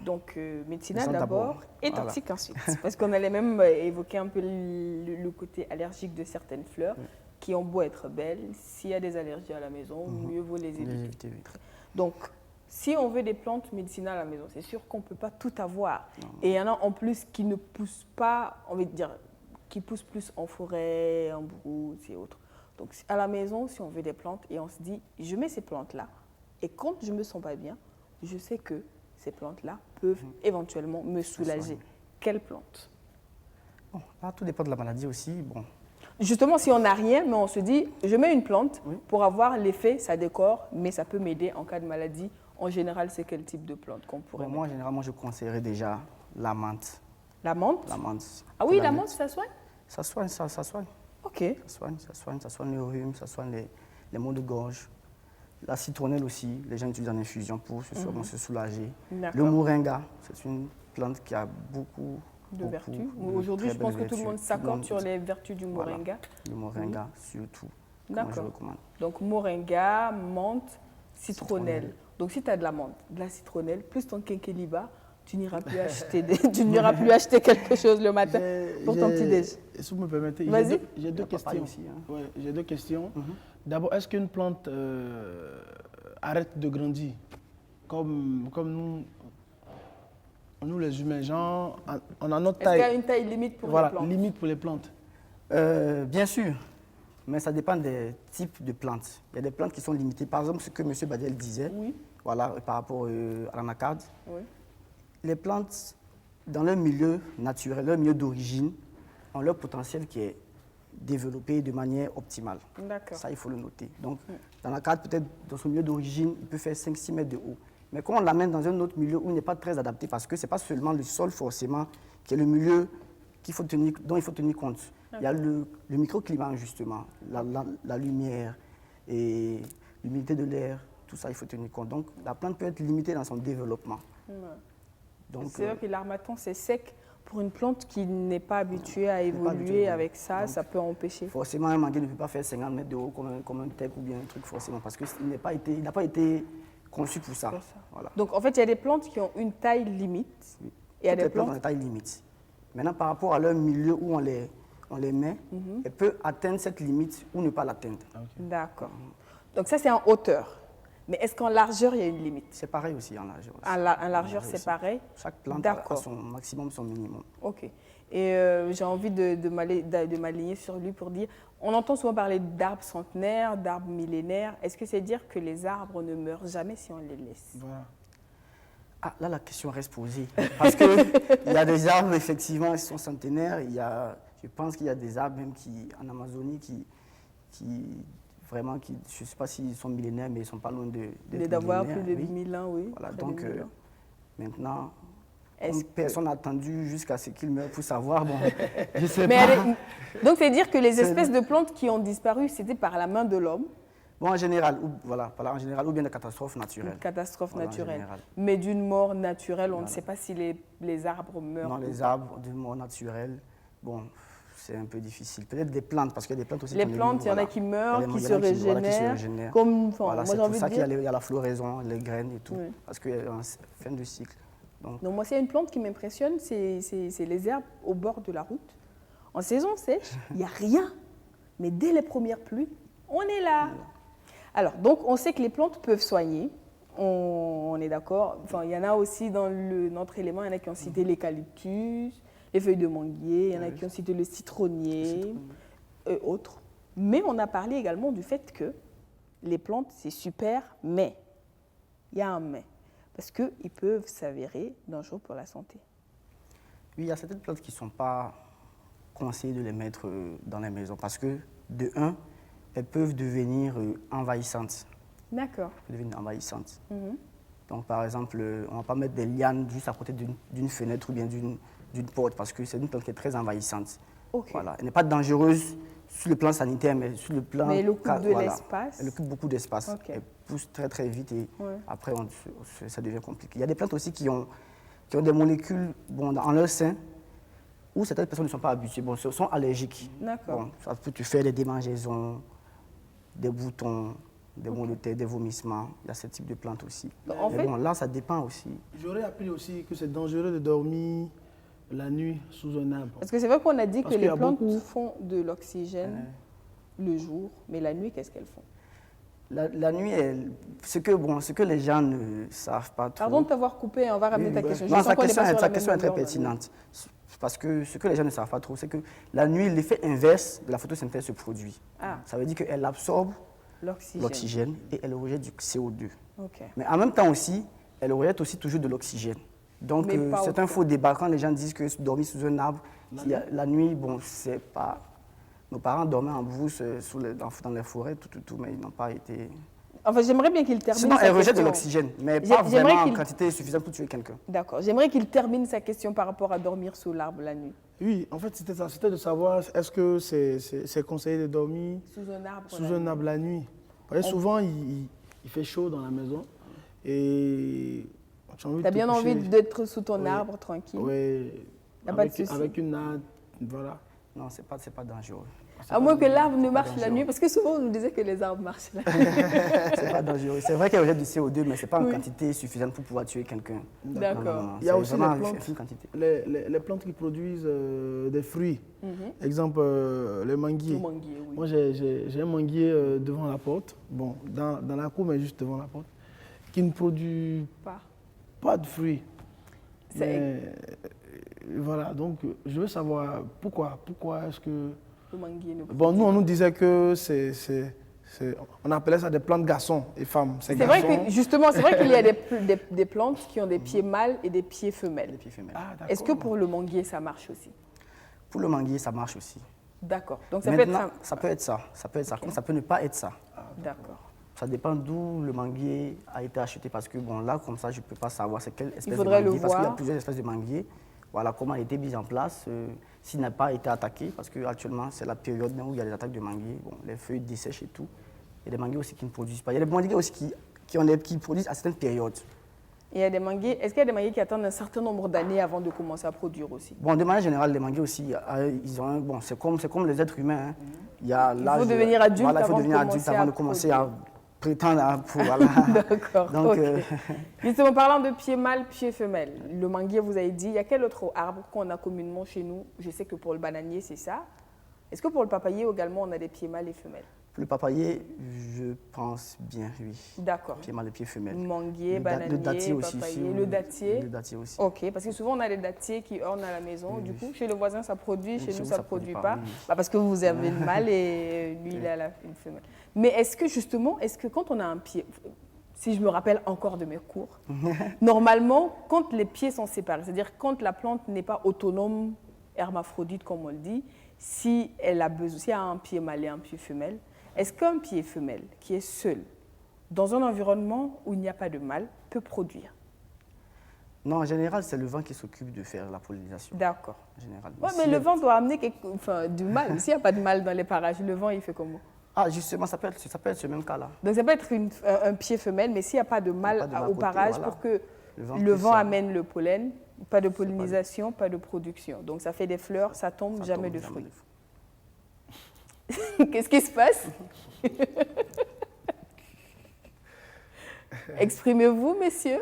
Donc médicinal d'abord et toxique ensuite. Parce qu'on allait même évoquer un peu le côté allergique de certaines fleurs qui ont beau être belles. S'il y a des allergies à la maison, mieux vaut les éviter. Donc, si on veut des plantes médicinales à la maison, c'est sûr qu'on ne peut pas tout avoir. Non. Et il y en a en plus qui ne poussent pas, on va dire, qui poussent plus en forêt, en brousse et autres. Donc à la maison, si on veut des plantes et on se dit, je mets ces plantes-là, et quand je ne me sens pas bien, je sais que ces plantes-là peuvent éventuellement me soulager. Quelles plantes? Bon, là, tout dépend de la maladie aussi. Bon. Justement, si on n'a rien, mais on se dit, je mets une plante pour avoir l'effet, ça décore, mais ça peut m'aider en cas de maladie. En général, c'est quel type de plante qu'on pourrait mettre? Moi, généralement, je conseillerais déjà la menthe. La menthe? La menthe. Ah oui, la menthe, ça soigne? Ça soigne, ça soigne. Ok. Ça soigne le rhume, ça soigne les maux de gorge. La citronnelle aussi, les gens utilisent en infusion pour se soulager. Le moringa, c'est une plante qui a beaucoup de vertus. Aujourd'hui, je pense que tout le monde s'accorde sur les vertus du moringa. Le moringa, surtout. D'accord. Je recommande. Donc, moringa, menthe, citronnelle. Donc, si tu as de la menthe, de la citronnelle, plus ton quinqueliba, tu n'iras plus acheter quelque chose le matin pour ton petit-déj. Si vous me permettez, j'ai deux questions. J'ai deux questions. D'abord, est-ce qu'une plante arrête de grandir comme nous les humains, genre, on a notre taille. Est-ce qu'il y a une taille limite pour les plantes? Voilà, limite pour les plantes. Bien sûr. Mais ça dépend des types de plantes. Il y a des plantes qui sont limitées. Par exemple, ce que M. Badel disait, voilà, par rapport à l'anacarde. Oui. Les plantes, dans leur milieu naturel, leur milieu d'origine, ont leur potentiel qui est développé de manière optimale. Ça, il faut le noter. Donc, l'anacarde, peut-être dans son milieu d'origine, il peut faire 5-6 mètres de haut. Mais quand on l'amène dans un autre milieu où il n'est pas très adapté, parce que ce n'est pas seulement le sol forcément qui est le milieu dont il faut tenir compte. Il y a le microclimat, justement, la lumière et l'humidité de l'air, tout ça, il faut tenir compte. Donc, la plante peut être limitée dans son développement. C'est vrai que l'armaton, c'est sec. Pour une plante qui n'est pas habituée à évoluer avec ça, ça peut empêcher. Forcément, un manguier ne peut pas faire 50 mètres de haut comme un teck ou bien un truc, forcément, parce qu'il n'a pas été conçu pour ça. Voilà. Donc, en fait, il y a des plantes qui ont une taille limite. Oui. Et il y a des plantes ont une taille limite. Maintenant, par rapport à leur milieu où on les met, elles peuvent atteindre cette limite ou ne pas l'atteindre. D'accord. Donc, ça, c'est en hauteur. Mais est-ce qu'en largeur, il y a une limite? C'est pareil aussi en largeur. En largeur, c'est pareil? Chaque plante a son maximum, son minimum. OK. Et j'ai envie de m'aligner sur lui pour dire, on entend souvent parler d'arbres centenaires, d'arbres millénaires. Est-ce que c'est dire que les arbres ne meurent jamais si on les laisse? Voilà. Ah, là, la question reste posée. Parce qu'il y a des arbres, effectivement, qui sont centenaires. Je pense qu'il y a des arbres même en Amazonie qui vraiment, je ne sais pas s'ils sont millénaires, mais ils ne sont pas loin d'avoir plus de 1000 ans, oui. Voilà, donc maintenant, personne n'a attendu jusqu'à ce qu'ils meurent pour savoir, bon, je ne sais pas. Donc, c'est dire que les espèces de plantes qui ont disparu, c'était par la main de l'homme? Bon, en général, ou bien des catastrophes naturelles. Une catastrophe naturelle. Mais d'une mort naturelle, on ne sait pas si les arbres meurent. Non, les arbres d'une mort naturelle, bon, c'est un peu difficile. Peut-être des plantes, parce qu'il y a des plantes aussi. Les plantes, il y en a qui meurent, qui se régénèrent. Comme, voilà, c'est pour ça qu'il y a la floraison, les graines et tout, parce qu'il y a une fin de cycle. Donc moi, s'il y a une plante qui m'impressionne, c'est les herbes au bord de la route. En saison sèche, il n'y a rien. Mais dès les premières pluies, on est là. Alors, donc, on sait que les plantes peuvent soigner. On est d'accord. Enfin, il y en a aussi dans notre élément, il y en a qui ont cité l'eucalyptus, les feuilles de manguier, il y en a qui ont cité le citronnier et autres. Mais on a parlé également du fait que les plantes, c'est super, mais il y a un mais. Parce qu'ils peuvent s'avérer dangereux pour la santé. Oui, il y a certaines plantes qui ne sont pas conseillées de les mettre dans les maisons. Parce que, de un, elles peuvent devenir envahissantes. D'accord. Elles peuvent devenir envahissantes. Donc, par exemple, on ne va pas mettre des lianes juste à côté d'une fenêtre ou bien d'une porte, parce que c'est une plante qui est très envahissante. Voilà. Elle n'est pas dangereuse sur le plan sanitaire, mais sur le plan... Mais elle occupe de l'espace. Elle occupe beaucoup d'espace. Elle pousse très très vite et après ça devient compliqué. Il y a des plantes aussi qui ont des molécules en leur sein où certaines personnes ne sont pas habituées, sont allergiques. D'accord. Ça peut te faire des démangeaisons, des boutons, des maux de tête, des vomissements. Il y a ce type de plantes aussi. En fait, bon, là, ça dépend aussi. J'aurais appris aussi que c'est dangereux de dormir la nuit sous un arbre. Parce que c'est vrai qu'on a dit Parce que qu'il y les a plantes beaucoup- font de l'oxygène le jour, mais la nuit, qu'est-ce qu'elles font? La nuit, ce que les gens ne savent pas trop. Pardon de t'avoir coupé, on va ramener ta question. Je Non, sens qu'on est pas sur la sa même question est très longueur d'onde. pertinente. Parce que ce que les gens ne savent pas trop, c'est que la nuit, l'effet inverse de la photosynthèse se produit. Ah. Ça veut dire qu'elle absorbe L'oxygène. l'oxygène et elle rejette du CO2. Ok. Mais en même temps aussi, elle rejette aussi toujours de l'oxygène. Donc Mais pas c'est un autant. faux débat quand les gens disent que dormir sous un arbre, la nuit, bon, c'est pas... Nos parents dormaient en brousse dans les forêts, mais ils n'ont pas été... Enfin, j'aimerais bien qu'il termine Sinon, sa elle rejette de question. l'oxygène, mais J'ai- pas j'aimerais vraiment en qu'il- quantité suffisante pour tuer quelqu'un. D'accord. J'aimerais qu'il termine sa question par rapport à dormir sous l'arbre la nuit. Oui, en fait, c'était ça. C'était de savoir est-ce que c'est conseillé de dormir Sous un arbre sous la un nuit. arbre la nuit. Parce que souvent, il fait chaud dans la maison et j'ai envie T'as de bien te envie coucher. d'être sous ton Oui. arbre tranquille. Oui, Y a pas de souci. avec une natte, voilà. Non, c'est pas dangereux. À moins que l'arbre ne marche la dangereux. nuit, parce que souvent on nous disait que les arbres marchent la nuit. C'est pas dangereux. C'est vrai qu'elle rejette du CO2, mais c'est pas en Oui. quantité suffisante pour pouvoir tuer quelqu'un. D'accord. Non, non, non, Il y a c'est aussi les vraiment plantes, infime quantité. les plantes qui produisent des fruits. Exemple, le manguier. Le manguier, oui. Moi, j'ai un manguier devant la porte, bon, dans la cour, mais juste devant la porte, qui ne produit pas de fruits. C'est- Mais, voilà, donc je veux savoir pourquoi est-ce que... Le manguier ne Bon, nous, on nous disait que on appelait ça des plantes garçons et femmes. C'est vrai que, justement, c'est vrai qu'il y a des plantes qui ont des pieds mâles et des pieds femelles. Les pieds femelles. Est-ce que pour le manguier, ça marche aussi? Pour le manguier, ça marche aussi. D'accord. Donc ça Maintenant, peut être ça peut être ça. Ça peut être ça, comme ça peut ne pas être ça. D'accord. Ça dépend d'où le manguier a été acheté parce que, bon, là, comme ça, je ne peux pas savoir c'est quelle espèce de faudrait le manguier. Parce qu'il y a voir. plusieurs espèces de manguiers. Voilà comment il a été mis en place, s'il n'a pas été attaqué, parce qu'actuellement, c'est la période où il y a des attaques de manguiers. Bon, les feuilles dessèchent et tout. Il y a des manguiers aussi qui ne produisent pas. Il y a des manguiers aussi qui produisent à certaines périodes. Il y a des manguiers. Est-ce qu'il y a des manguiers qui attendent un certain nombre d'années avant de commencer à produire aussi? Bon, de manière générale, les manguiers aussi, ils ont bon, c'est comme les êtres humains. Hein. Il y a l'âge, devenir adulte voilà, il faut avant de devenir adulte commencer avant à de commencer produire. à prétendre à... Voilà. D'accord. Donc, ok. Justement, parlant de pied mâle, pied femelle, le manguier, vous avez dit, il y a quel autre arbre qu'on a communément chez nous? Je sais que pour le bananier, c'est ça. Est-ce que pour le papayer également, on a des pieds mâles et femelles? Pour le papayer, je pense bien, oui. D'accord. Pied mâle et pied femelle. Manguier, Le bananier, dattier aussi, papayer, oui. le dattier. Le dattier aussi. Ok, parce que souvent on a des dattiers qui ornent à la maison. Du coup, chez le voisin ça produit, chez chez nous vous, ça ça ne produit produit pas. pas, oui. Bah, parce que vous avez le mâle et lui il a une femelle. Mais est-ce que justement, quand on a un pied, si je me rappelle encore de mes cours, normalement, quand les pieds sont séparés, c'est-à-dire quand la plante n'est pas autonome, hermaphrodite comme on le dit, si elle a besoin, s'il y a un pied mâle et un pied femelle, est-ce qu'un pied femelle qui est seul, dans un environnement où il n'y a pas de mâle, peut produire? Non, en général, c'est le vent qui s'occupe de faire la pollinisation. D'accord. En général. Ouais, mais le vent doit amener du mal. S'il n'y a pas de mal dans les parages, le vent, il fait comment? Ah, justement, ça peut être ce même cas-là. Donc ça peut être un pied femelle, mais s'il n'y a pas de mal au côté, parage voilà. pour que Le le vent vent amène le pollen, pas de pollinisation, pas de production. Donc ça fait des fleurs, ça tombe, jamais de fruits. Qu'est-ce qui se passe? Exprimez-vous, messieurs.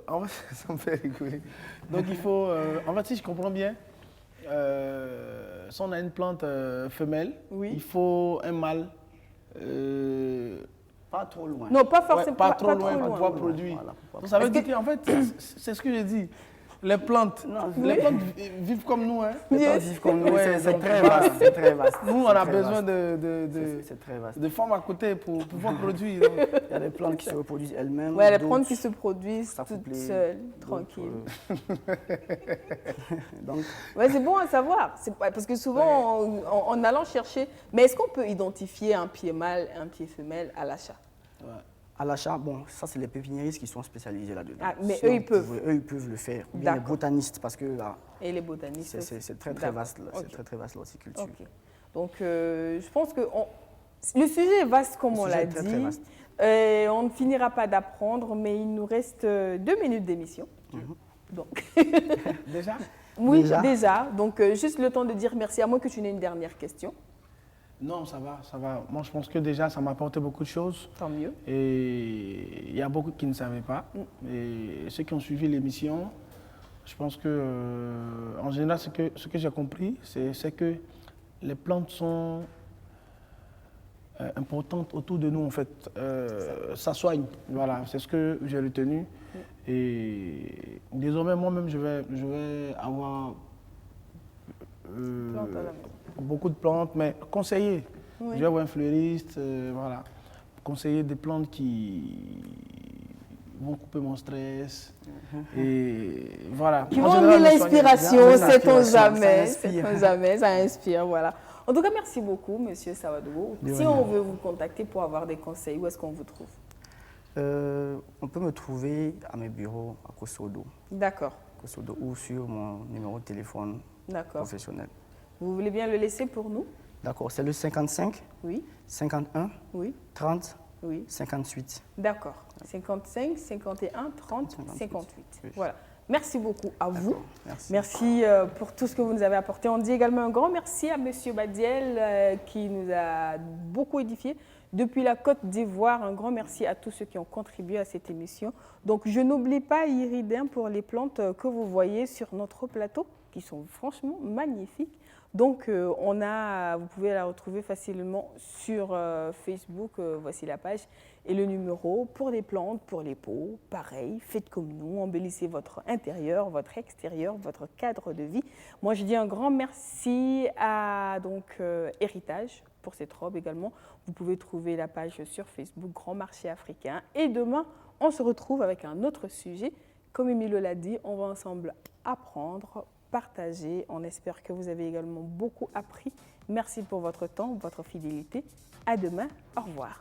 En fait, ça me fait rigoler. Donc il faut, en fait, si je comprends bien, si on a une plante femelle, il faut un mâle. Pas trop loin. Non, pas forcément. Ouais, pas trop loin pour pouvoir produire. Voilà, Donc ça veut dire qu'en fait, c'est ce que j'ai dit. Les plantes vivent comme nous. Hein. Les plantes vivent comme nous, Ouais, c'est donc, très vaste. C'est très vaste. Nous, on C'est a très besoin vaste. C'est très vaste. de formes à côté pour pouvoir produire. Donc. Il y a des plantes qui se reproduisent elles-mêmes. Ouais, les plantes qui se produisent toutes s'accoupler, seules, tranquilles. Donc, Ouais, c'est bon à savoir. Parce que souvent, en allant chercher... Mais est-ce qu'on peut identifier un pied mâle et un pied femelle à l'achat? à l'achat, bon, ça c'est les pépiniéristes qui sont spécialisés là-dedans. Ah, mais eux, ils peuvent. Eux, ils peuvent le faire. Ou bien les botanistes, parce que là... Et les botanistes c'est très vaste, c'est très vaste l'horticulture. Okay. Donc, je pense que le sujet est vaste, comme on l'a dit. Très vaste. On ne finira pas d'apprendre, mais il nous reste 2 minutes d'émission. Donc. Déjà? Oui, déjà. Donc, juste le temps de dire merci, à moins que tu n'aies une dernière question. Non, ça va, ça va. Moi, je pense que déjà, ça m'a apporté beaucoup de choses. Tant mieux. Et il y a beaucoup qui ne savaient pas. Et ceux qui ont suivi l'émission, je pense que, en général, ce que j'ai compris, c'est que les plantes sont importantes autour de nous, en fait. Ça soigne, voilà, c'est ce que j'ai retenu. Et désormais, moi-même, je vais avoir beaucoup de plantes, mais conseiller. Oui. Je vais voir un fleuriste, voilà, conseiller des plantes qui vont couper mon stress. Et voilà. Qui vont amener l'inspiration, sait-on jamais, ça inspire, voilà. En tout cas, merci beaucoup, Monsieur Sawadogo. Si on veut vous contacter pour avoir des conseils, où est-ce qu'on vous trouve? On peut me trouver à mes bureaux à Kosodo. D'accord. Kosodo ou sur mon numéro de téléphone professionnel. Vous voulez bien le laisser pour nous? D'accord, c'est le 55 oui. 51 oui. 30 oui. 58. D'accord, 55 51 30 58. Oui. Voilà. Merci beaucoup à vous. Merci pour tout ce que vous nous avez apporté. On dit également un grand merci à M. Badiel qui nous a beaucoup édifié. Depuis la Côte d'Ivoire, un grand merci à tous ceux qui ont contribué à cette émission. Donc, je n'oublie pas Iridin pour les plantes que vous voyez sur notre plateau, qui sont franchement magnifiques. Donc, vous pouvez la retrouver facilement sur Facebook. Voici la page et le numéro pour les plantes, pour les pots. Pareil, faites comme nous, embellissez votre intérieur, votre extérieur, votre cadre de vie. Moi, je dis un grand merci à Héritage pour cette robe également. Vous pouvez trouver la page sur Facebook, Grand Marché Africain. Et demain, on se retrouve avec un autre sujet. Comme Emilio l'a dit, on va ensemble apprendre, partager. On espère que vous avez également beaucoup appris. Merci pour votre temps, votre fidélité. À demain. Au revoir.